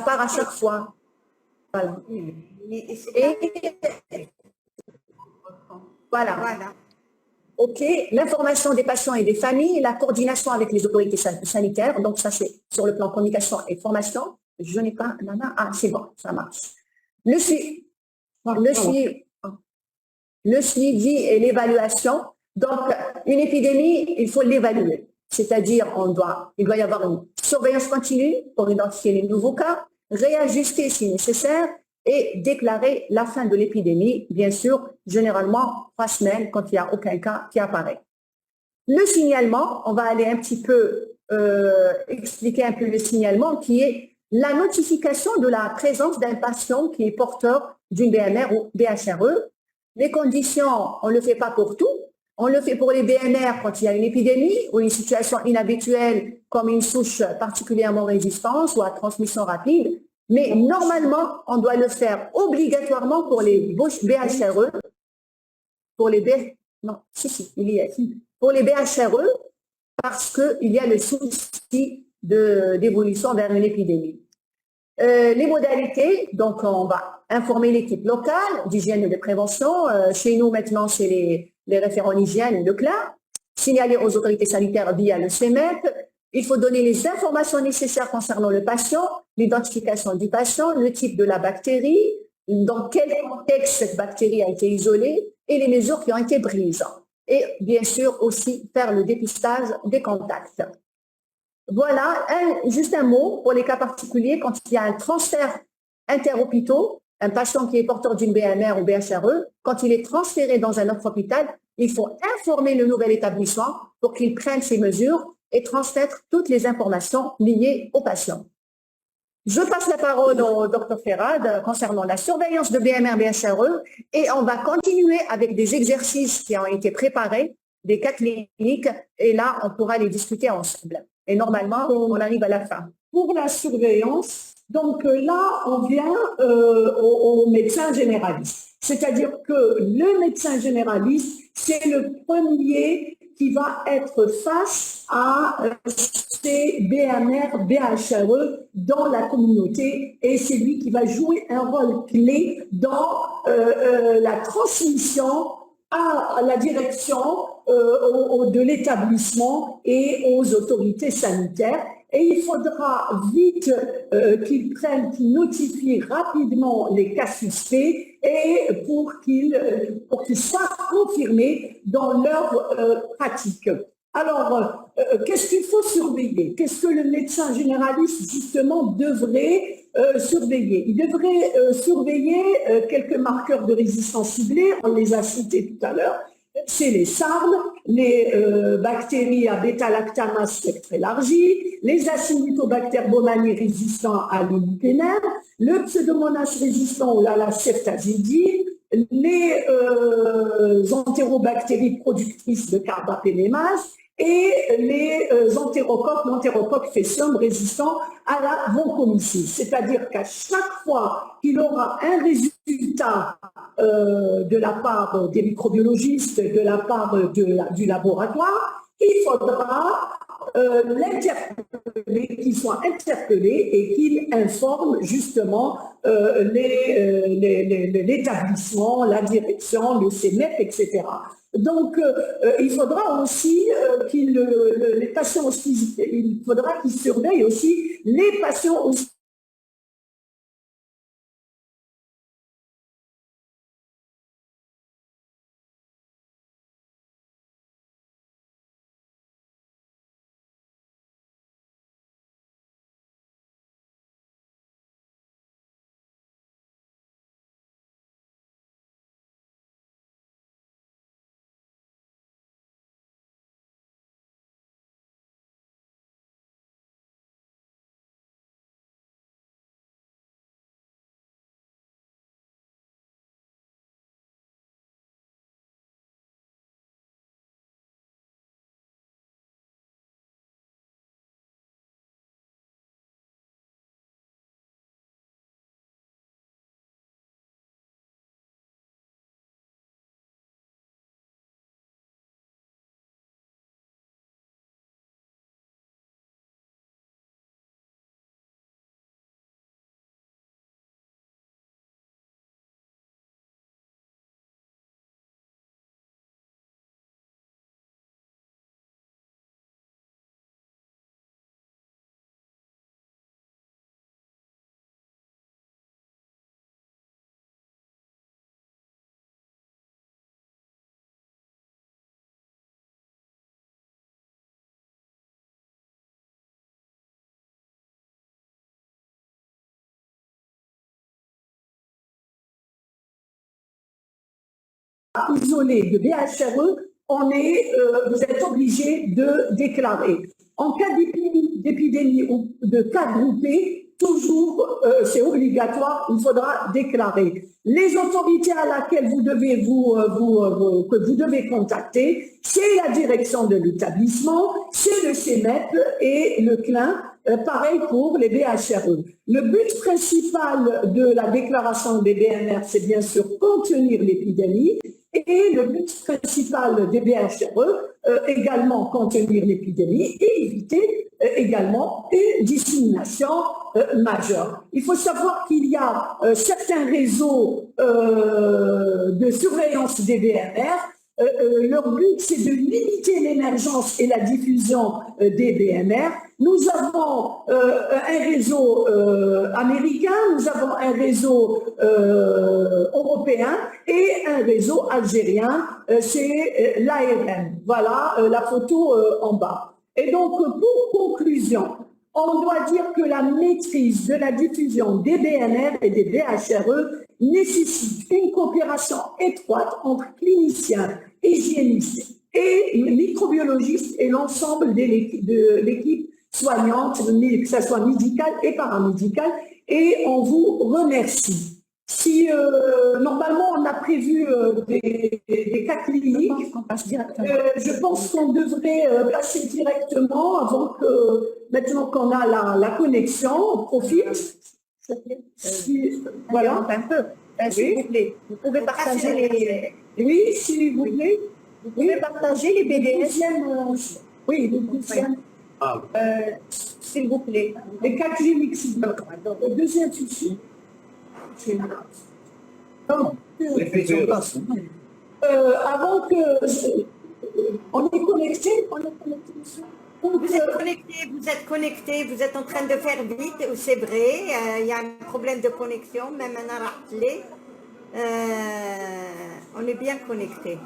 part à chaque fois. Voilà. Et voilà. OK. L'information des patients et des familles, la coordination avec les autorités sanitaires. Donc, ça, c'est sur le plan communication et formation. Je n'ai pas... Ah, c'est bon, ça marche. Le suivi et l'évaluation. Donc, une épidémie, il faut l'évaluer. C'est-à-dire, il doit y avoir une surveillance continue pour identifier les nouveaux cas, réajuster si nécessaire et déclarer la fin de l'épidémie, bien sûr, généralement 3 semaines quand il n'y a aucun cas qui apparaît. Le signalement, on va aller un petit peu expliquer un peu le signalement qui est la notification de la présence d'un patient qui est porteur d'une BMR ou BHRE. Les conditions, on ne le fait pas pour tout. On le fait pour les BMR quand il y a une épidémie ou une situation inhabituelle comme une souche particulièrement résistante ou à transmission rapide. Mais normalement, on doit le faire obligatoirement pour les BHRE, pour les pour les BHRE parce qu'il y a le souci d'évolution vers une épidémie. Les modalités, donc on va informer l'équipe locale d'hygiène et de prévention. Chez nous maintenant, c'est les référents d'hygiène, le CLA, signaler aux autorités sanitaires via le CEMEP. Il faut donner les informations nécessaires concernant le patient, l'identification du patient, le type de la bactérie, dans quel contexte cette bactérie a été isolée et les mesures qui ont été prises. Et bien sûr aussi faire le dépistage des contacts. Voilà, juste un mot pour les cas particuliers, quand il y a un transfert interhôpitaux, un patient qui est porteur d'une BMR ou BHRE, quand il est transféré dans un autre hôpital, il faut informer le nouvel établissement pour qu'il prenne ces mesures et transmettre toutes les informations liées au patient. Je passe la parole au Dr Ferrad concernant la surveillance de BMR, BHRE et on va continuer avec des exercices qui ont été préparés, des cas cliniques, et là, on pourra les discuter ensemble. Et normalement, on arrive à la fin. Pour la surveillance, donc là, on vient au médecin généraliste. C'est-à-dire que le médecin généraliste, c'est le premier qui va être face à ces BMR, BHRE dans la communauté et c'est lui qui va jouer un rôle clé dans la transmission à la direction de l'établissement et aux autorités sanitaires. et il faudra vite qu'ils notifient rapidement les cas suspects et pour qu'ils soient confirmés dans leur pratique. Alors, qu'est-ce qu'il faut surveiller? Qu'est-ce que le médecin généraliste, justement, devrait surveiller? Il devrait surveiller quelques marqueurs de résistance ciblés, on les a cités tout à l'heure. C'est les SARM, les bactéries à bêta-lactamase spectre élargi, les Acinetobacter baumannii résistants à l'olipénène, le Pseudomonas résistant à la ceftazidine, les entérobactéries productrices de carbapénémase et les l'entérocoque faecium résistant à la vancomycine. C'est-à-dire qu'à chaque fois qu'il aura un résultat de la part des microbiologistes, de la part du laboratoire, il faudra qu'ils soient interpellés et qu'ils informent justement l'établissement, la direction, le CNEP, etc. Donc, il faudra aussi les patients il faudra qu'ils surveillent aussi les patients aussi. Isolé de BHRE, vous êtes obligé de déclarer. En cas d'épidémie ou de cas groupé, toujours, c'est obligatoire, il faudra déclarer. Les autorités à laquelle vous devez que vous devez contacter, c'est la direction de l'établissement, c'est le CNEP et le CLIN, pareil pour les BHRE. Le but principal de la déclaration des BNR, c'est bien sûr contenir l'épidémie, et le but principal des BHRE, également contenir l'épidémie et éviter également une dissémination majeure. Il faut savoir qu'il y a certains réseaux de surveillance des BMR. Leur but, c'est de limiter l'émergence et la diffusion des BMR. Nous avons un réseau américain, nous avons un réseau européen et un réseau algérien, c'est l'ARN. Voilà la photo en bas. Et donc, pour conclusion, on doit dire que la maîtrise de la diffusion des BNR et des BHRE nécessite une coopération étroite entre cliniciens, hygiénistes et microbiologistes et l'ensemble de l'équipe soignante, que ce soit médicale et paramédicale, et on vous remercie. Si normalement on a prévu des cas cliniques, je pense qu'on devrait passer directement avant que, maintenant qu'on a la connexion, on profite. Voilà. Un peu. S'il vous plaît, vous pouvez partager les... Oui, s'il vous plaît. Vous pouvez partager les BDS. Oui, le deuxième. S'il vous plaît. Les cas cliniques, s'il vous plaît. Le deuxième fichier. Comment? Avant que... On est connecté, monsieur? Vous êtes connecté, vous êtes en train de faire vite, c'est vrai, il y a un problème de connexion, même un rappelé. On est bien connecté.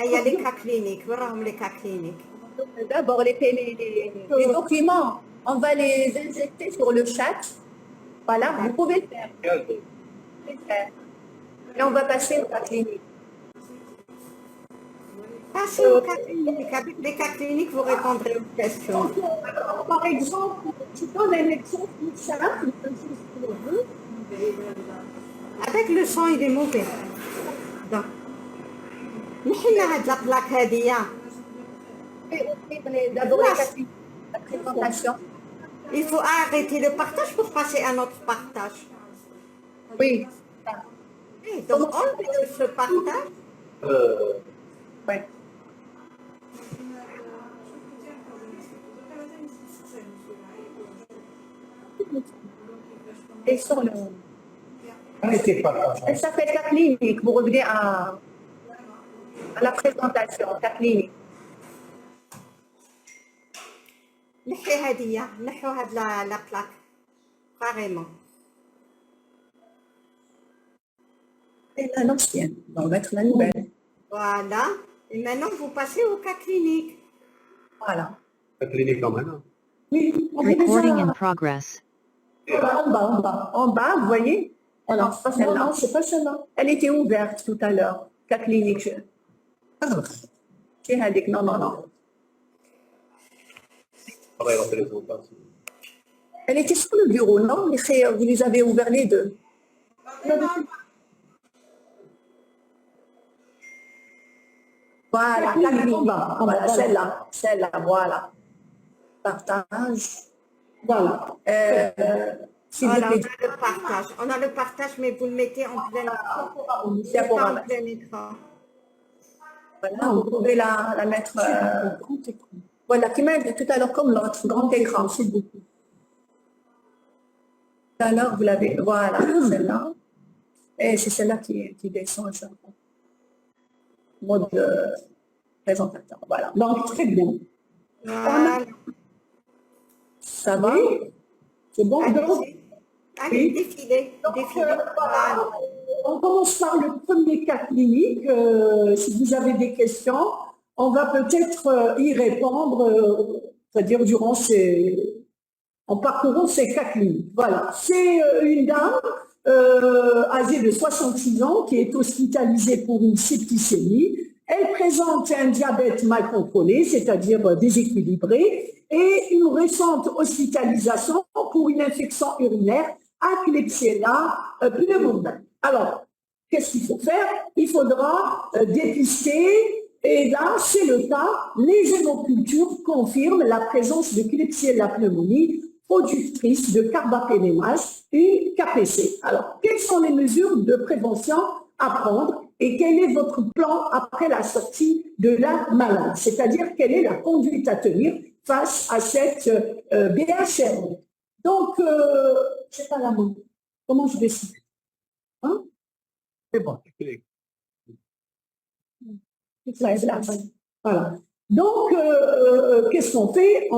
Il y a les cas cliniques, voilà les cas cliniques. D'abord, les documents, on va les injecter sur le chat. Voilà, vous pouvez le faire. Et on va passer au cas clinique. Passez aux cas cliniques. Avec les cas cliniques, vous répondrez aux questions. Par exemple, je donne un exemple plus simple, juste pour vous. Avec le sang, il est mauvais. Donc, نحن هاد الأطلاق هذه. D'abord, la présentation. Il faut arrêter le partage pour passer à notre partage. Oui. Donc, enlevez ce partage. Ouais. Et sur le... Arrêtez pas. Elle s'appelle cas clinique. Vous revenez à la présentation, cas clinique. نحي هدية نحو هاد لا بلاك carrément. Et l'ancienne, on va mettre la nouvelle. Voilà. Et maintenant, vous passez au cas clinique. Voilà. La clinique quand même. Oui, on est Recording déjà in progress. En bas, vous voyez? Voilà. Non, c'est pas Non, celle-là. non, c'est pas celle-là. Elle était ouverte tout à l'heure, cas clinique. C'est Hadik, non. Travail en présentation. Elle était sur le bureau, non? Vous les avez ouverts les deux. Voilà, cas clinique. Voilà, celle-là, voilà. Partage. Voilà. S'il vous Voilà, plaît, on a le partage, mais vous le mettez en plein c'est pour pas en la- plein écran. Voilà, vous pouvez la mettre. Voilà, qui met tout à l'heure comme l'autre, grand écran, s'il vous plaît. Tout à l'heure, vous l'avez. Voilà, celle-là. Et c'est celle-là qui descend. Ça. Mode présentateur. Voilà. Donc, très bien. Voilà. Ça va? C'est bon, donc Allez, défilez. Voilà. on commence par le premier cas clinique. Si vous avez des questions, on va peut-être y répondre, c'est-à-dire en parcourant ces cas cliniques. Voilà, c'est une dame âgée de 66 ans qui est hospitalisée pour une septicémie. Elle présente un diabète mal contrôlé, c'est-à-dire déséquilibré, et une récente hospitalisation pour une infection urinaire à Klebsiella pneumoniae. Alors, qu'est-ce qu'il faut faire? Il faudra dépister, et là, c'est le cas, les hémocultures confirment la présence de Klebsiella pneumoniae, productrice de carbapénémase, une KPC. Alors, quelles sont les mesures de prévention à prendre et quel est votre plan après la sortie de la malade? C'est-à-dire, quelle est la conduite à tenir face à cette BHR? Donc, je n'ai pas la main. Comment je décide? Hein? C'est bon. Voilà. Donc, qu'est-ce qu'on fait?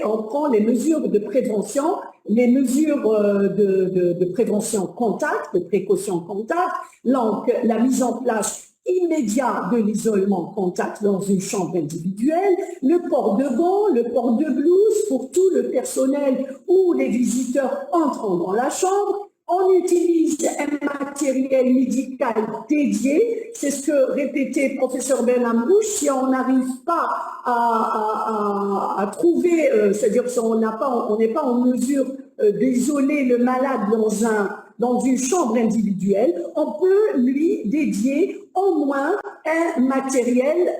On prend les mesures de prévention, les mesures de prévention contact, de précaution contact, donc la mise en place immédiat de l'isolement contact dans une chambre individuelle, le port de gants, le port de blouse pour tout le personnel ou les visiteurs entrant dans la chambre. On utilise un matériel médical dédié, c'est ce que répétait professeur Benamrouche. Si on n'arrive pas à trouver, c'est-à-dire si on n'est pas en mesure d'isoler le malade dans une chambre individuelle, on peut lui dédier au moins un matériel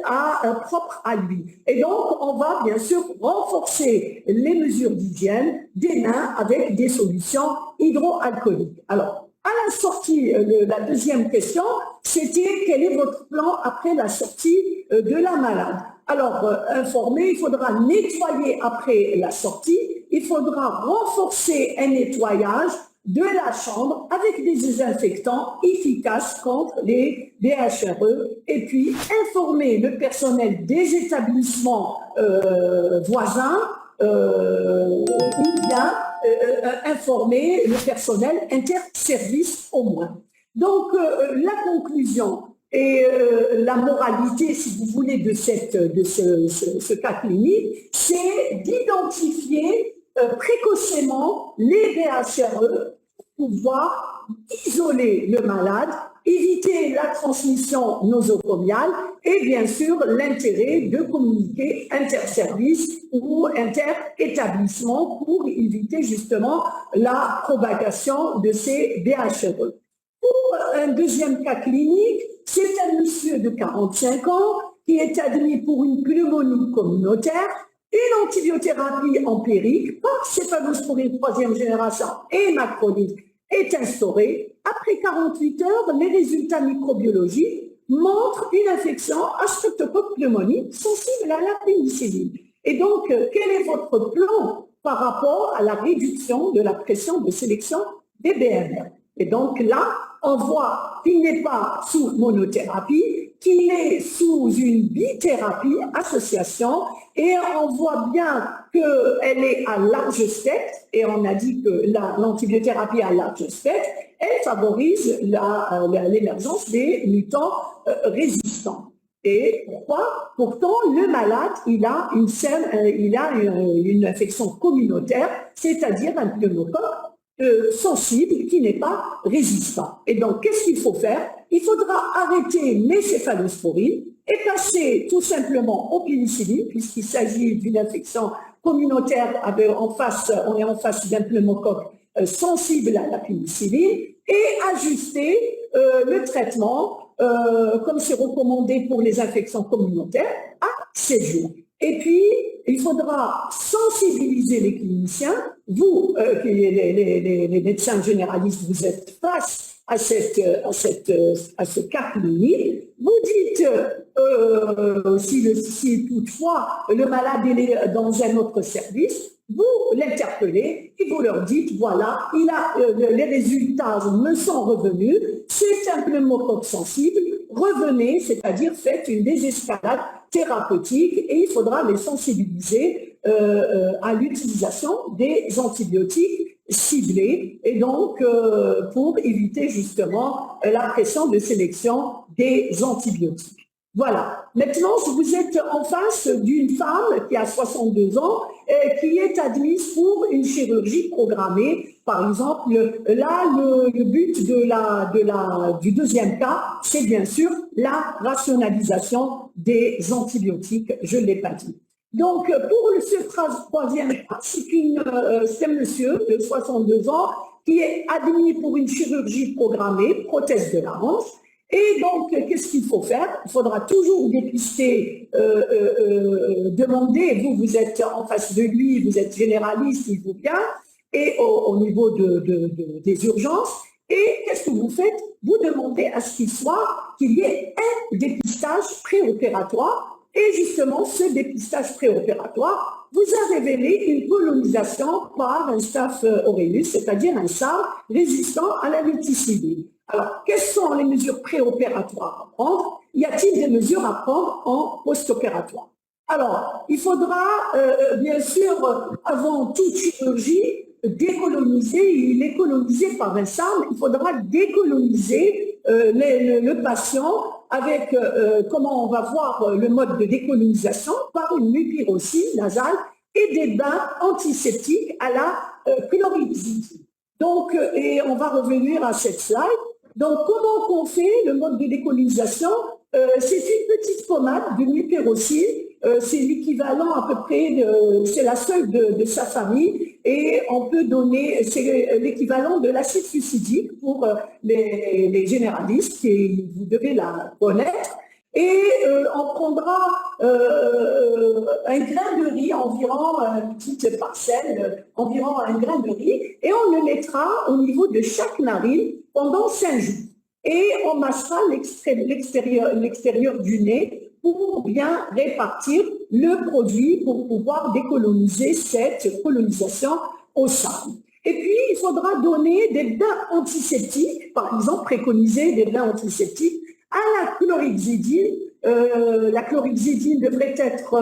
propre à lui. Et donc, on va bien sûr renforcer les mesures d'hygiène des mains avec des solutions hydroalcooliques. Alors, à la sortie, la deuxième question, c'était quel est votre plan après la sortie de la malade? Alors, informer, il faudra nettoyer après la sortie, il faudra renforcer un nettoyage de la chambre avec des désinfectants efficaces contre les DHRE et puis informer le personnel des établissements voisins ou bien informer le personnel interservice au moins. Donc, la conclusion et la moralité, si vous voulez, de ce cas clinique, c'est d'identifier précocement les DHRE pour pouvoir isoler le malade, éviter la transmission nosocomiale et bien sûr l'intérêt de communiquer interservices ou inter-établissements pour éviter justement la propagation de ces DHRE. Pour un deuxième cas clinique, c'est un monsieur de 45 ans qui est admis pour une pneumonie communautaire. Une antibiothérapie empirique par céphalosporine troisième génération et macrolide est instaurée. Après 48 heures, les résultats microbiologiques montrent une infection à streptocoque pneumonie sensible à la pénicilline. Et donc, quel est votre plan par rapport à la réduction de la pression de sélection des BMR? Et donc là, on voit qu'il n'est pas sous monothérapie, qu'il est sous une bithérapie, association, et on voit bien qu'elle est à large spectre, et on a dit que l'antibiothérapie à large spectre, elle favorise l'émergence des mutants résistants. Et pourquoi? Pourtant, le malade, il a une infection communautaire, c'est-à-dire un pneumocoque sensible qui n'est pas résistant. Et donc, qu'est-ce qu'il faut faire? Il faudra arrêter les céphalosporines et passer tout simplement au pénicilline, puisqu'il s'agit d'une infection communautaire on est en face d'un pneumocoque sensible à la pénicilline, et ajuster le traitement, comme c'est recommandé pour les infections communautaires, à 7 jours. Et puis, il faudra sensibiliser les cliniciens. Vous, les médecins généralistes, vous êtes face à ce cas clinique. Vous dites, si toutefois le malade est dans un autre service, vous l'interpellez et vous leur dites, voilà, les résultats me sont revenus, c'est un pneumocoque sensible, revenez, c'est-à-dire faites une désescalade thérapeutique et il faudra les sensibiliser à l'utilisation des antibiotiques ciblés et donc pour éviter justement la pression de sélection des antibiotiques. Voilà. Maintenant, vous êtes en face d'une femme qui a 62 ans qui est admise pour une chirurgie programmée. Par exemple, là, le but du deuxième cas, c'est bien sûr la rationalisation des antibiotiques, je ne l'ai pas dit. Donc, pour ce troisième cas, c'est un monsieur de 62 ans qui est admis pour une chirurgie programmée, prothèse de la hanche. Et donc, qu'est-ce qu'il faut faire? Il faudra toujours dépister, demander, vous êtes en face de lui, vous êtes généraliste, il vous vient, et au niveau des urgences. Et qu'est-ce que vous faites? Vous demandez à ce qu'il y ait un dépistage préopératoire. Et justement, ce dépistage préopératoire vous a révélé une colonisation par un Staph aureus, c'est-à-dire un SARS résistant à la méticilline. Alors, quelles sont les mesures préopératoires à prendre? Y a-t-il des mesures à prendre en post-opératoire? Alors, il faudra, bien sûr, avant toute chirurgie, décoloniser, il est colonisé par un SARS, il faudra décoloniser le patient avec, comment on va voir le mode de décolonisation, par une mupyrocine nasale et des bains antiseptiques à la chlorhexidine. Donc, et on va revenir à cette slide. Donc, comment qu'on fait le mode de décolonisation? C'est une petite pommade de mupyrocine, c'est l'équivalent à peu près, c'est la seule de sa famille, et on peut donner, c'est l'équivalent de l'acide fusidique pour les généralistes, et vous devez la connaître. Et on prendra un grain de riz, environ une petite parcelle, environ un grain de riz, et on le mettra au niveau de chaque narine pendant 5 jours. Et on massera l'extérieur du nez pour bien répartir le produit pour pouvoir décoloniser cette colonisation au sein. Et puis, il faudra donner des bains antiseptiques, par exemple préconiser des bains antiseptiques à la chlorhexidine. La chlorhexidine devrait être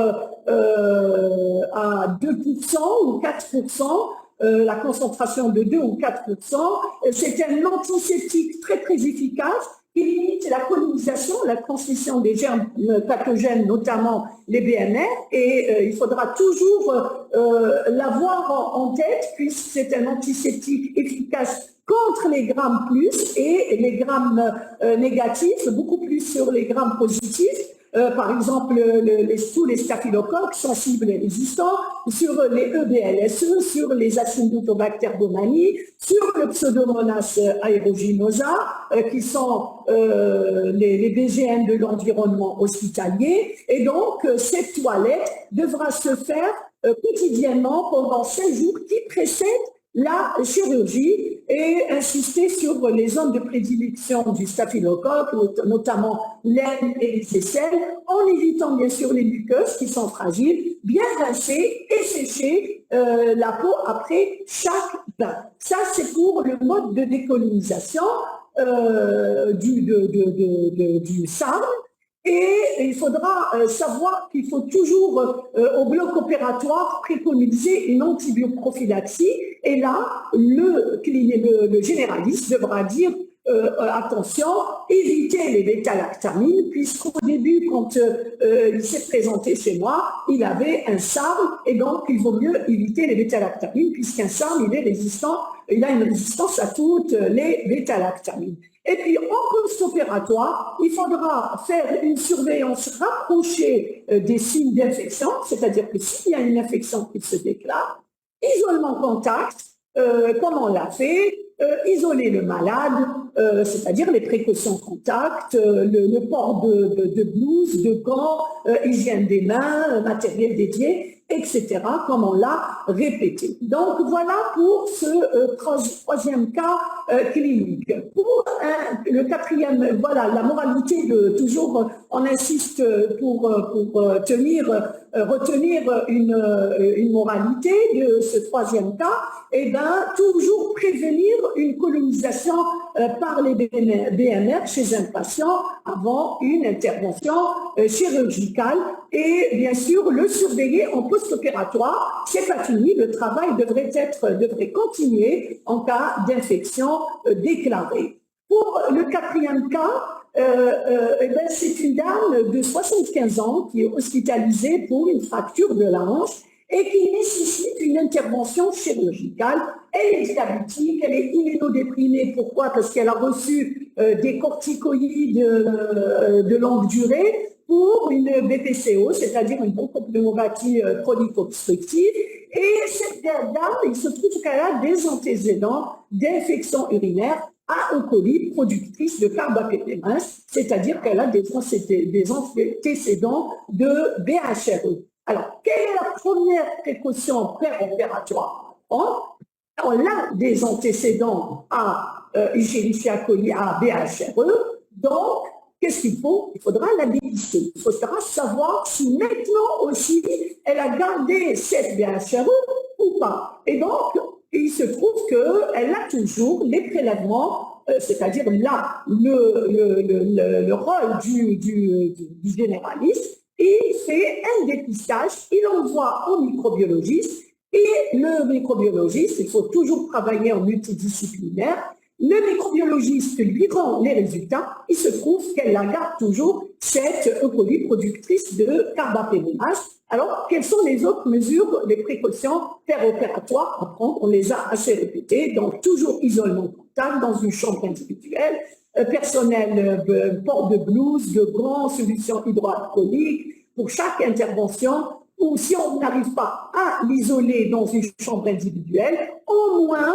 à 2% ou 4%, la concentration de 2 ou 4%. C'est un antiseptique très très efficace qui limite la colonisation, la transmission des germes pathogènes, notamment les BMR, et il faudra toujours l'avoir en tête, puisque c'est un antiseptique efficace contre les grammes plus et les grammes négatifs, beaucoup plus sur les grammes positifs. Par exemple, tous les staphylocoques sensibles et résistants, sur les EBLSE, sur les Acinetobacter baumannii, sur le Pseudomonas aeruginosa, qui sont les BGN de l'environnement hospitalier. Et donc, cette toilette devra se faire quotidiennement pendant 5 jours qui précèdent la chirurgie et insister sur les zones de prédilection du staphylocoque, notamment l'aine et les aisselles, en évitant bien sûr les muqueuses qui sont fragiles, bien rincer et sécher la peau après chaque bain. Ça, c'est pour le mode de décolonisation du SARM. Et il faudra savoir qu'il faut toujours, au bloc opératoire, préconiser une antibioprophylaxie. Et là, le généraliste devra dire attention, évitez les bêta-lactamines, puisqu'au début, quand il s'est présenté chez moi, il avait un SARM, et donc il vaut mieux éviter les bêta-lactamines, puisqu'un SARM, il a une résistance à toutes les bêta-lactamines. Et puis, en post-opératoire, il faudra faire une surveillance rapprochée des signes d'infection, c'est-à-dire que s'il y a une infection qui se déclare, isolement contact, comme on l'a fait, isoler le malade, c'est-à-dire les précautions contact, le port de blouse, de gants, hygiène des mains, matériel dédié, etc., comme on l'a répété. Donc voilà pour ce troisième cas clinique. Pour le quatrième, voilà, la moralité toujours, on insiste pour retenir une moralité de ce troisième cas, et bien toujours prévenir une colonisation par les BMR chez un patient avant une intervention chirurgicale, et bien sûr le surveiller en post-opératoire. C'est pas fini, le travail devrait continuer en cas d'infection déclarée. Pour le quatrième cas, c'est une dame de 75 ans qui est hospitalisée pour une fracture de la hanche et qui nécessite une intervention chirurgicale. Elle est diabétique, elle est immunodéprimée. Pourquoi? Parce qu'elle a reçu des corticoïdes de longue durée pour une BPCO, c'est-à-dire une bronchopneumopathie chronique obstructive. Et cette dame, il se trouve qu'elle a des antécédents d'infection urinaire à E. coli productrice de carbapénémas, c'est-à-dire qu'elle a des antécédents de BHRE. Alors, quelle est la première précaution préopératoire? On a des antécédents à Escherichia coli, à BHRE, donc qu'est-ce qu'il faut? Il faudra la dépister. Il faudra savoir si maintenant aussi elle a gardé cette BHRE ou pas. Et donc, il se trouve qu'elle a toujours les prélèvements, c'est-à-dire là, le rôle du généraliste. Il fait un dépistage, il envoie au microbiologiste, et le microbiologiste, il faut toujours travailler en multidisciplinaire, le microbiologiste lui rend les résultats, il se trouve qu'elle la garde toujours, cette E. coli productrice de carbapénémas. Alors, quelles sont les autres mesures, les précautions préopératoires à prendre? On les a assez répétées, donc toujours isolement contact dans une chambre individuelle, personnel, port de blouse, de gants, solution hydroalcoolique pour chaque intervention, ou si on n'arrive pas à l'isoler dans une chambre individuelle, au moins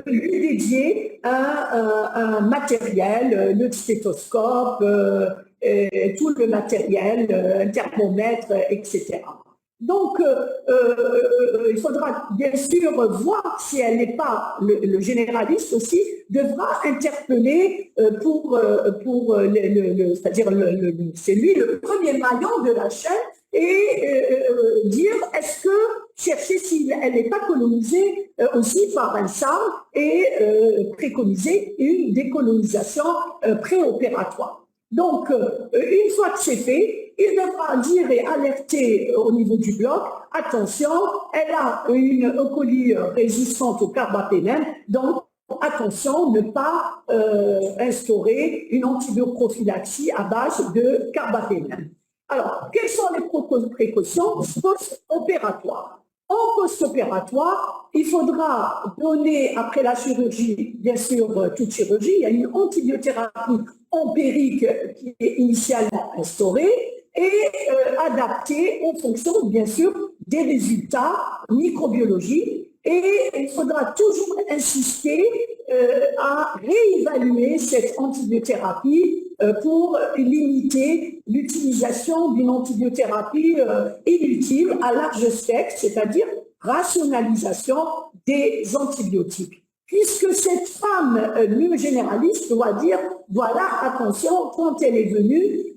lui dédier un matériel, le stéthoscope, tout le matériel, un thermomètre, etc. Donc, il faudra bien sûr voir si elle n'est pas, le généraliste aussi devra interpeller c'est-à-dire c'est lui le premier maillon de la chaîne, et dire est-ce que chercher si elle n'est pas colonisée aussi par un SAM et préconiser une décolonisation préopératoire. Donc, une fois que c'est fait, il devra dire et alerter au niveau du bloc, attention, elle a une E-coli résistante au carbapénème, donc attention, ne pas instaurer une antibioprophylaxie à base de carbapénème. Alors, quelles sont les précautions post-opératoires? En post-opératoire, il faudra donner, après la chirurgie, bien sûr, toute chirurgie, il y a une antibiothérapie empirique qui est initialement instaurée et adaptée en fonction, bien sûr, des résultats microbiologiques. Et il faudra toujours insister à réévaluer cette antibiothérapie pour limiter l'utilisation d'une antibiothérapie inutile à large spectre, c'est-à-dire rationalisation des antibiotiques. Puisque cette femme généraliste doit dire, voilà, attention, quand elle est venue,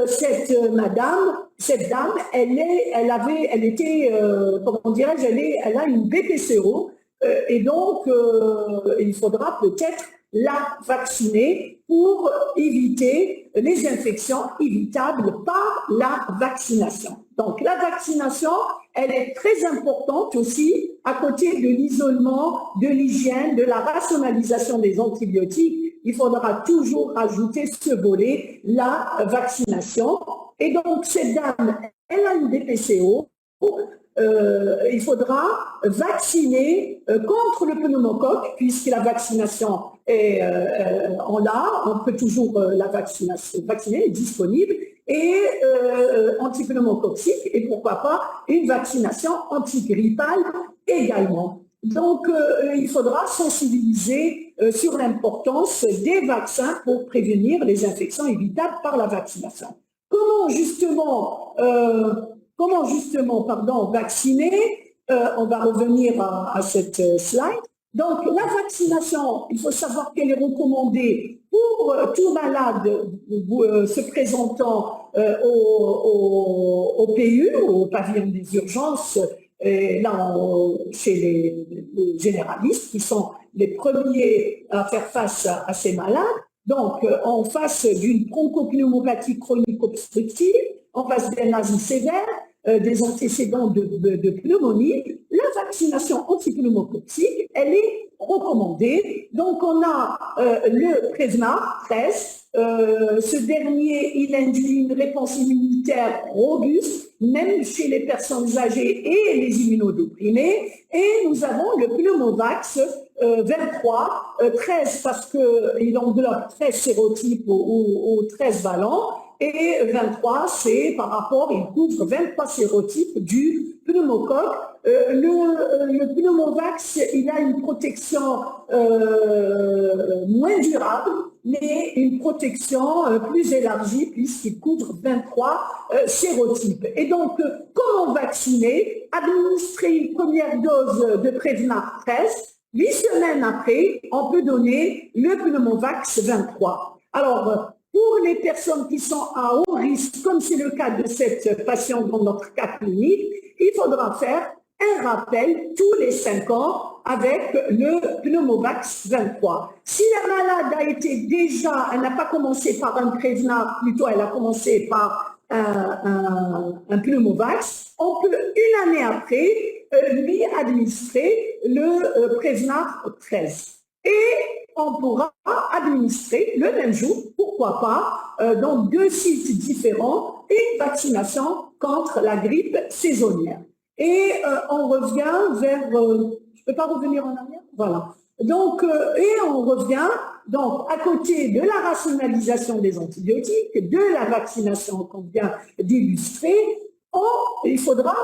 cette dame, elle était, comment dirais-je, elle a une BPCO, et donc il faudra peut-être la vacciner pour éviter les infections évitables par la vaccination. Donc la vaccination, elle est très importante aussi à côté de l'isolement, de l'hygiène, de la rationalisation des antibiotiques. Il faudra toujours ajouter ce volet, la vaccination. Et donc cette dame, elle a une BPCO. Il faudra vacciner contre le pneumocoque, puisque la vaccination est on peut toujours la vacciner, est disponible, et antipneumococcique, et pourquoi pas une vaccination antigrippale également. Donc, il faudra sensibiliser sur l'importance des vaccins pour prévenir les infections évitables par la vaccination. Comment justement vacciner? On va revenir à cette slide. Donc, la vaccination, il faut savoir qu'elle est recommandée pour tout malade se présentant au PU, au pavillon des urgences, chez les généralistes, qui sont les premiers à faire face à ces malades. Donc, en face d'une bronchopneumopathie chronique obstructive, en face d'un asthme sévère, des antécédents de pneumonie, la vaccination antipneumococcique, elle est recommandée. Donc, on a le Prevnar 13. Ce dernier, il induit une réponse immunitaire robuste, même chez les personnes âgées et les immunodéprimés. Et nous avons le Pneumovax 23, 13 parce qu'il englobe 13 sérotypes ou 13 valents. Et 23, c'est par rapport, il couvre 23 sérotypes du pneumocoque. Le pneumovax, il a une protection moins durable, mais une protection plus élargie puisqu'il couvre 23 sérotypes. Et donc, comment vacciner? Administrer une première dose de Prevnar 13, 8 semaines après, on peut donner le Pneumovax 23. Alors, pour les personnes qui sont à haut risque, comme c'est le cas de cette patiente dans notre cas clinique, il faudra faire un rappel tous les 5 ans avec le Pneumovax 23. Si la malade a été déjà, elle n'a pas commencé par un Prevnar, plutôt elle a commencé par un Pneumovax, on peut une année après lui administrer le Prevnar 13. Et on pourra administrer le même jour, pourquoi pas, dans 2 sites différents, une vaccination contre la grippe saisonnière. Et on revient vers... je ne peux pas revenir en arrière? Voilà. Donc, et on revient, donc, à côté de la rationalisation des antibiotiques, de la vaccination qu'on vient d'illustrer, il faudra,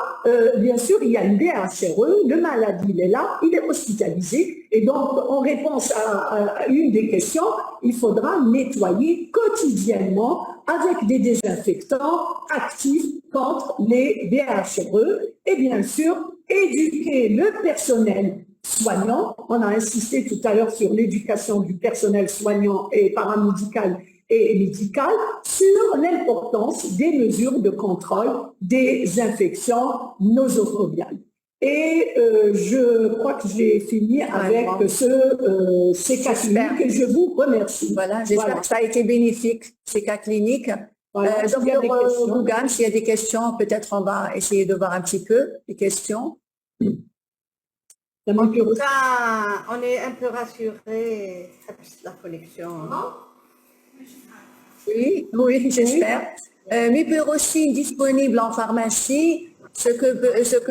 bien sûr, il y a une DHRE, le malade, il est là, il est hospitalisé, et donc, en réponse à une des questions, il faudra nettoyer quotidiennement avec des désinfectants actifs contre les DHRE, et bien sûr, éduquer le personnel soignant. On a insisté tout à l'heure sur l'éducation du personnel soignant et paramédical et médicale sur l'importance des mesures de contrôle des infections nosocomiales. Et je crois que j'ai fini avec ces cas cliniques et je vous remercie. Voilà, j'espère que ça a été bénéfique, ces cas cliniques. Voilà, s'il y a des Docteur questions. Bougan, s'il y a des questions, peut-être on va essayer de voir un petit peu les questions. Ça manque de- Ça, on est un peu rassurés, la connexion. Oui, oui, j'espère. Mupirocine disponible en pharmacie. Ce que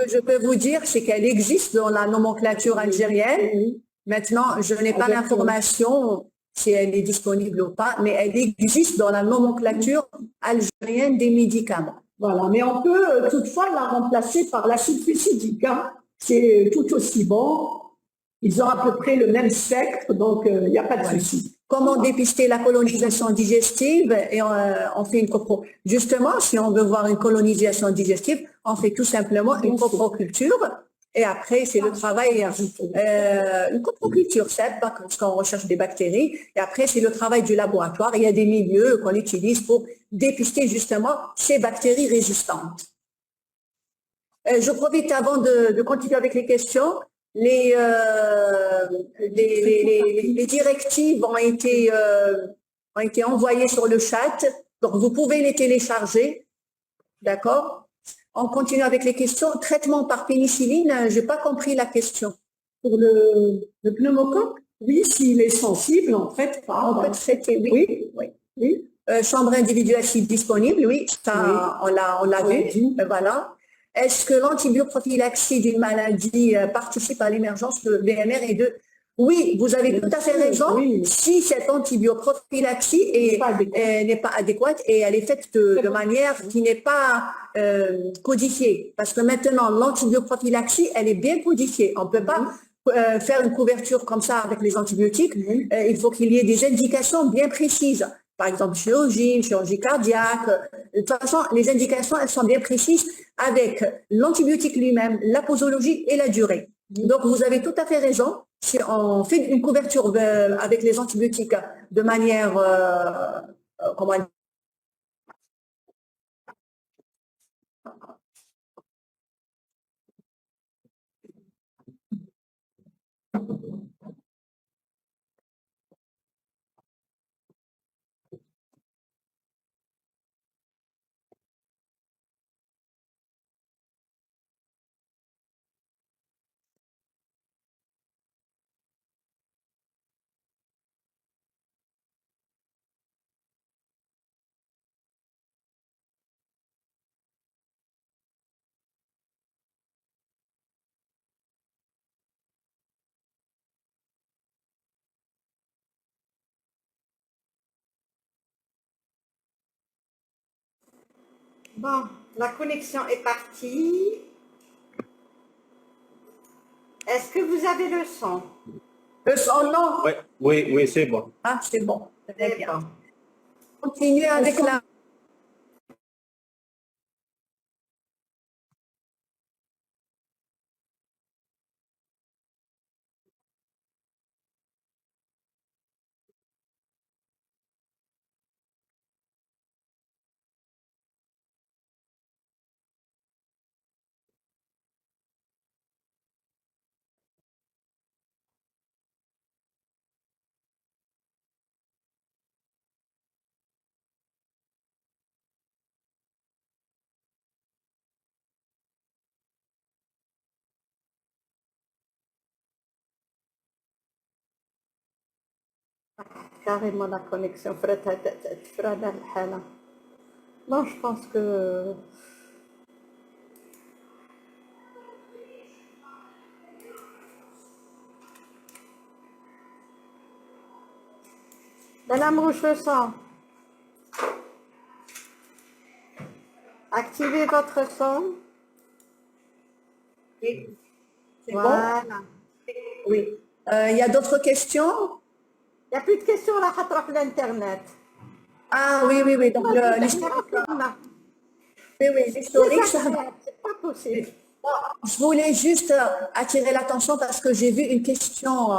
je peux vous dire, c'est qu'elle existe dans la nomenclature algérienne. Oui. Maintenant, je n'ai pas Avec, l'information si elle est disponible ou pas, mais elle existe dans la nomenclature algérienne des médicaments. Voilà, mais on peut toutefois la remplacer par l'acide sulfurique. Hein. C'est tout aussi bon. Ils ont à peu près le même spectre, donc il n'y a pas de souci. Comment dépister la colonisation digestive et on fait une copro. Justement, si on veut voir une colonisation digestive, on fait tout simplement une coproculture et après c'est le travail, une coproculture, c'est pas parce qu'on recherche des bactéries et après c'est le travail du laboratoire. Il y a des milieux qu'on utilise pour dépister justement ces bactéries résistantes. Je profite avant de continuer avec les questions. Les directives ont été envoyées sur le chat, donc vous pouvez les télécharger, d'accord? On continue avec les questions. Traitement par pénicilline, j'ai pas compris la question. Pour le pneumocoque, oui, s'il est sensible, en fait, On peut traiter, oui. Oui, Oui. oui. Chambre individuelle si disponible, oui, ça, on l'a vu, voilà. Est-ce que l'antibioprophylaxie d'une maladie participe à l'émergence de VMR et de... Oui, vous avez tout à fait raison. Oui. Si cette antibioprophylaxie n'est pas adéquate et elle est faite de manière qui n'est pas codifiée. Parce que maintenant, l'antibioprophylaxie, elle est bien codifiée. On ne peut pas faire une couverture comme ça avec les antibiotiques. Il faut qu'il y ait des indications bien précises. Par exemple, chirurgie cardiaque. De toute façon, les indications, elles sont bien précises avec l'antibiotique lui-même, la posologie et la durée. Donc, vous avez tout à fait raison. Si on fait une couverture avec les antibiotiques de manière, comment dire, Bon, la connexion est partie. Est-ce que vous avez le son? le son, non. Oui, c'est bon. Ah, c'est bon. Très bien. Bon. Continuez avec la... Carrément la connexion. Non, je pense que... Madame Rouge le son. Activez votre son. C'est bon? Voilà. Oui. Il y a d'autres questions? Il n'y a plus de questions là, à l'internet. Ah oui. Donc, l'historique, C'est pas possible. je voulais juste attirer l'attention parce que j'ai vu une question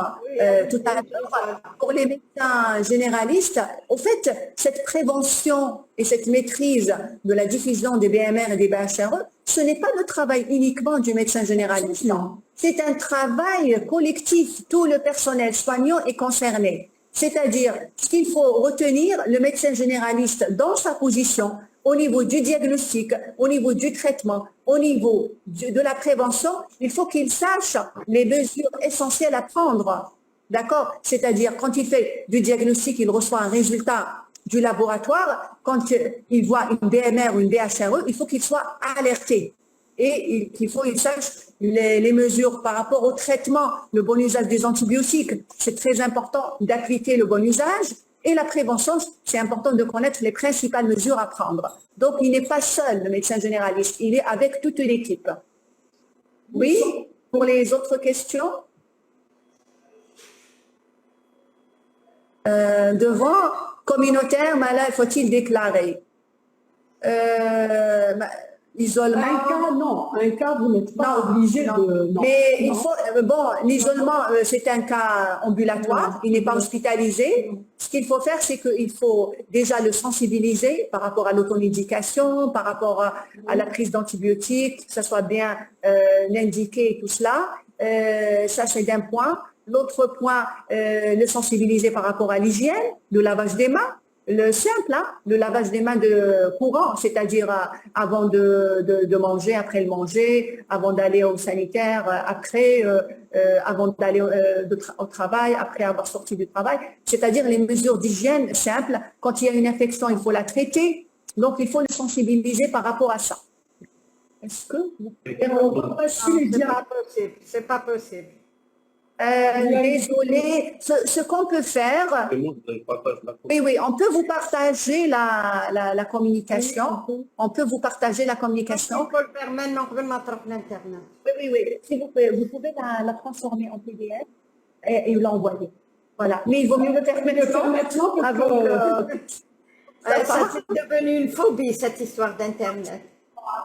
tout à l'heure pour les médecins généralistes. Au fait, cette prévention et cette maîtrise de la diffusion des BMR et des BHRE, ce n'est pas le travail uniquement du médecin généraliste. Non. C'est un travail collectif. Tout le personnel soignant est concerné. C'est-à-dire, ce qu'il faut retenir, le médecin généraliste dans sa position, au niveau du diagnostic, au niveau du traitement, au niveau de la prévention, il faut qu'il sache les mesures essentielles à prendre. D'accord? C'est-à-dire, quand il fait du diagnostic, il reçoit un résultat du laboratoire. Quand il voit une BMR ou une BHRE, il faut qu'il soit alerté. Et qu'il faut qu'il sache les mesures par rapport au traitement, le bon usage des antibiotiques. C'est très important d'appliquer le bon usage. Et la prévention, c'est important de connaître les principales mesures à prendre. Donc, il n'est pas seul, le médecin généraliste. Il est avec toute l'équipe. Oui? Pour les autres questions? Devant communautaire, malade, faut-il déclarer? Isolement. Un cas, non. Un cas, vous n'êtes pas obligé de... Non. Mais il faut... Bon, l'isolement, c'est un cas ambulatoire. Il n'est pas hospitalisé. Ce qu'il faut faire, c'est qu'il faut déjà le sensibiliser par rapport à l'automédication, par rapport à la prise d'antibiotiques, que ça soit bien indiqué et tout cela. Ça, c'est d'un point. L'autre point, le sensibiliser par rapport à l'hygiène, le lavage des mains. Le simple, hein, le lavage des mains de courant, c'est-à-dire avant de manger, après le manger, avant d'aller au sanitaire, après, avant d'aller au travail, après avoir sorti du travail, c'est-à-dire les mesures d'hygiène simples. Quand il y a une infection, il faut la traiter, donc il faut le sensibiliser par rapport à ça. Est-ce que c'est pas possible. Désolé, ce qu'on peut faire, oui, on peut vous partager la communication, on peut vous partager la communication. On peut le faire maintenant, on peut le mettre sur l'Internet. Oui, si vous pouvez la transformer en PDF et l'envoyer. Voilà, mais il vaut mieux le faire maintenant avant que... Ça c'est devenu une phobie, cette histoire d'Internet.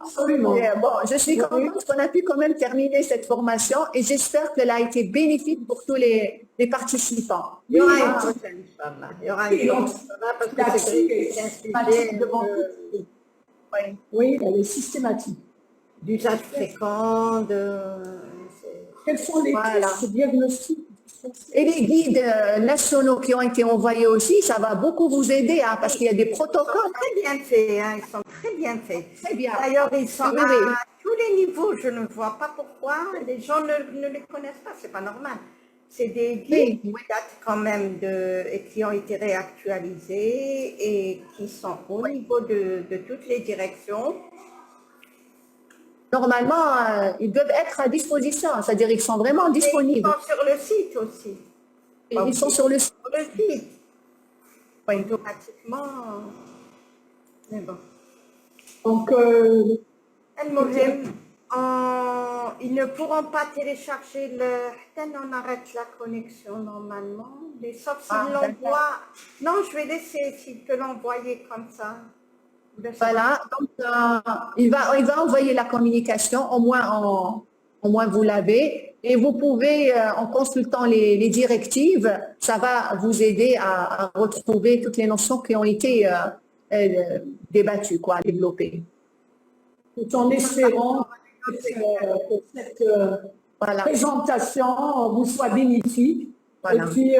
Absolument. Bon, je suis contente qu'on a pu quand même terminer cette formation et j'espère qu'elle a été bénéfique pour tous les participants. Il y aura une prochaine, Inch'Allah. Il y aura une prochaine, parce que c'est un sujet oui, elle est systématique. D'usage fréquent, Quels sont les tests diagnostiques? Et les guides nationaux qui ont été envoyés aussi, ça va beaucoup vous aider, hein, parce qu'il y a des protocoles. Ils sont très bien faits, hein, ils sont très bien faits. Très bien. D'ailleurs, ils sont à tous les niveaux, je ne vois pas pourquoi les gens ne les connaissent pas, c'est pas normal. C'est des guides qui datent quand même et qui ont été réactualisés et qui sont au niveau de toutes les directions. Normalement, ils doivent être à disposition, c'est-à-dire qu'ils sont vraiment disponibles. Ils sont sur le site aussi. Ils sont sur le site. Oui, automatiquement. Mais bon. Donc, ils ne pourront pas télécharger on arrête la connexion normalement, mais sauf s'ils l'envoient. Non, je vais laisser s'il peut l'envoyer comme ça. Voilà, donc il va envoyer la communication, au moins vous l'avez, et vous pouvez, en consultant les directives, ça va vous aider à retrouver toutes les notions qui ont été débattues, développées. Tout en espérant que cette présentation vous soit bénéfique. Voilà. Et puis,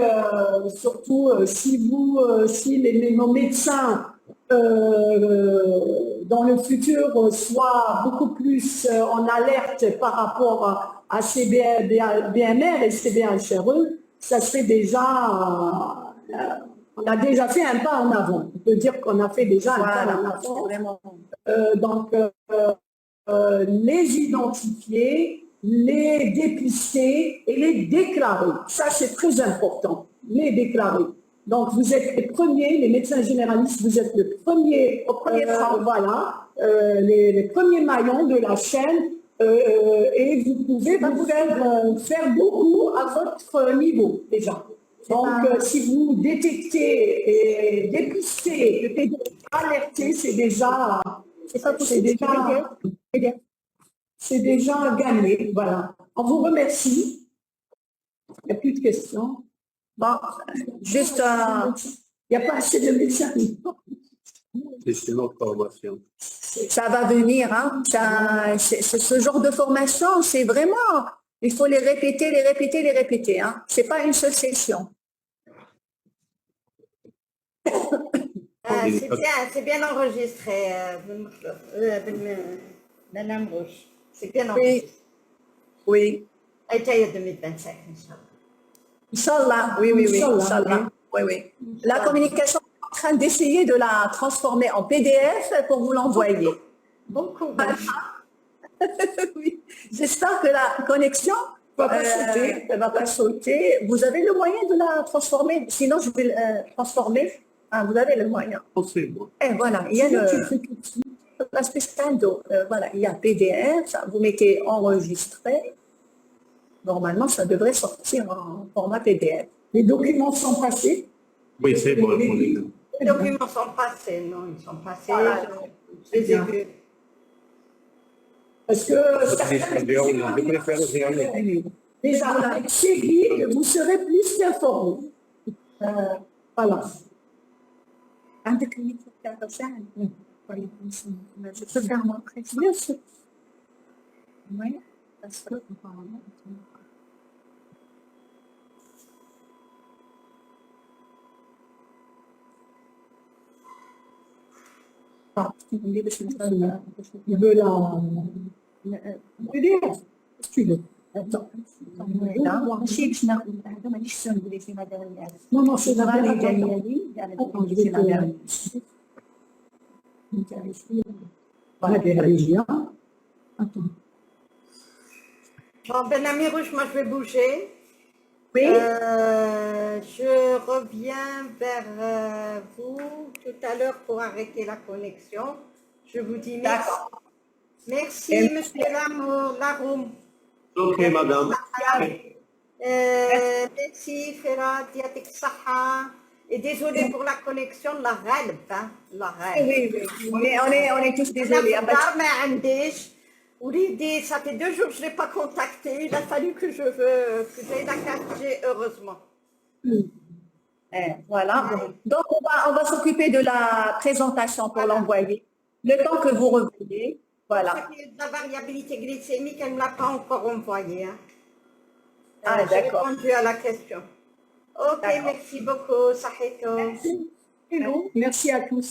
surtout, si nos médecins dans le futur soient beaucoup plus en alerte par rapport à ces BMR et ces BHRE, ça serait déjà... on a déjà fait un pas en avant. On peut dire qu'on a fait déjà un pas en avant. Vraiment. Donc, les identifier, les dépister et les déclarer. Ça, c'est très important. Les déclarer. Donc, vous êtes les premiers, les médecins généralistes, vous êtes les premiers, les premiers maillons de la chaîne et vous pouvez vous faire beaucoup à votre niveau déjà. Donc, si vous détectez et dépistez, alertez, c'est déjà gagné. Voilà. On vous remercie. Il n'y a plus de questions. Bon, juste... Il n'y a pas assez de médecins. C'est une autre formation. Ça va venir, hein. Ce genre de formation, c'est vraiment, il faut les répéter, les répéter, les répéter, hein. C'est pas une seule session. C'est bien enregistré, Madame Rouge. C'est bien enregistré. Oui. Et tu es 2025, Inch'Allah. Inch'Allah, oui, oui, oui, Inch'Allah. Inch'Allah. Oui, oui. La communication, on est en train d'essayer de la transformer en PDF pour vous l'envoyer. Bon courage. Oui. J'espère que la connexion Va pas sauter. elle va pas sauter. Vous avez le moyen de la transformer. Sinon, je vais transformer. Ah, vous avez le moyen. Possible. Et voilà, il y a Sinon, tu le fais tout de suite. l'aspect Stando. Voilà, il y a PDF. Vous mettez enregistré. Normalement, ça devrait sortir en format PDF. Les documents sont passés. Oui, c'est bon. Les documents sont passés, non, ils sont passés. Voilà. Je les ai vus. Parce que Je préfère regarder. déjà, avec ces guides, vous serez plus qu'informés. Voilà. عندك الميكرو بتاعك سهل. طيب تقدر موقف Bien sûr. Oui, parce que Il veut la PDF. Qu'est-ce que tu veux? Attends. ماشي باش ناخذ هذا مانيش سنقولي في مدار Non, non, c'est la الغالي dernière. ديالي Attends, je في vais مدار te rédiger. Attends. Bon, Ben Ami Rouge, moi je vais bouger. Oui, Je reviens vers vous tout à l'heure pour arrêter la connexion. Je vous dis merci. d'accord. Merci, monsieur Laroum. Ok, madame. Merci, Ferhat, Diatek Saha. Et désolé pour la connexion, la Ghalb, hein, la Ghalb. Oui, oui. On est tous désolés. أنا في الدار ما عنديش وليدي ça fait 2 jours que je l'ai pas contacté. Il a fallu que j'aille la capter heureusement. Voilà. Donc, on va s'occuper de la présentation pour l'envoyer. Le temps que vous reveniez. Voilà. La variabilité glycémique, elle ne me l'a pas encore envoyé. Hein. Ah, J'ai d'accord. répondu à la question. Ok, D'accord. merci beaucoup, Sahito. Merci à tous.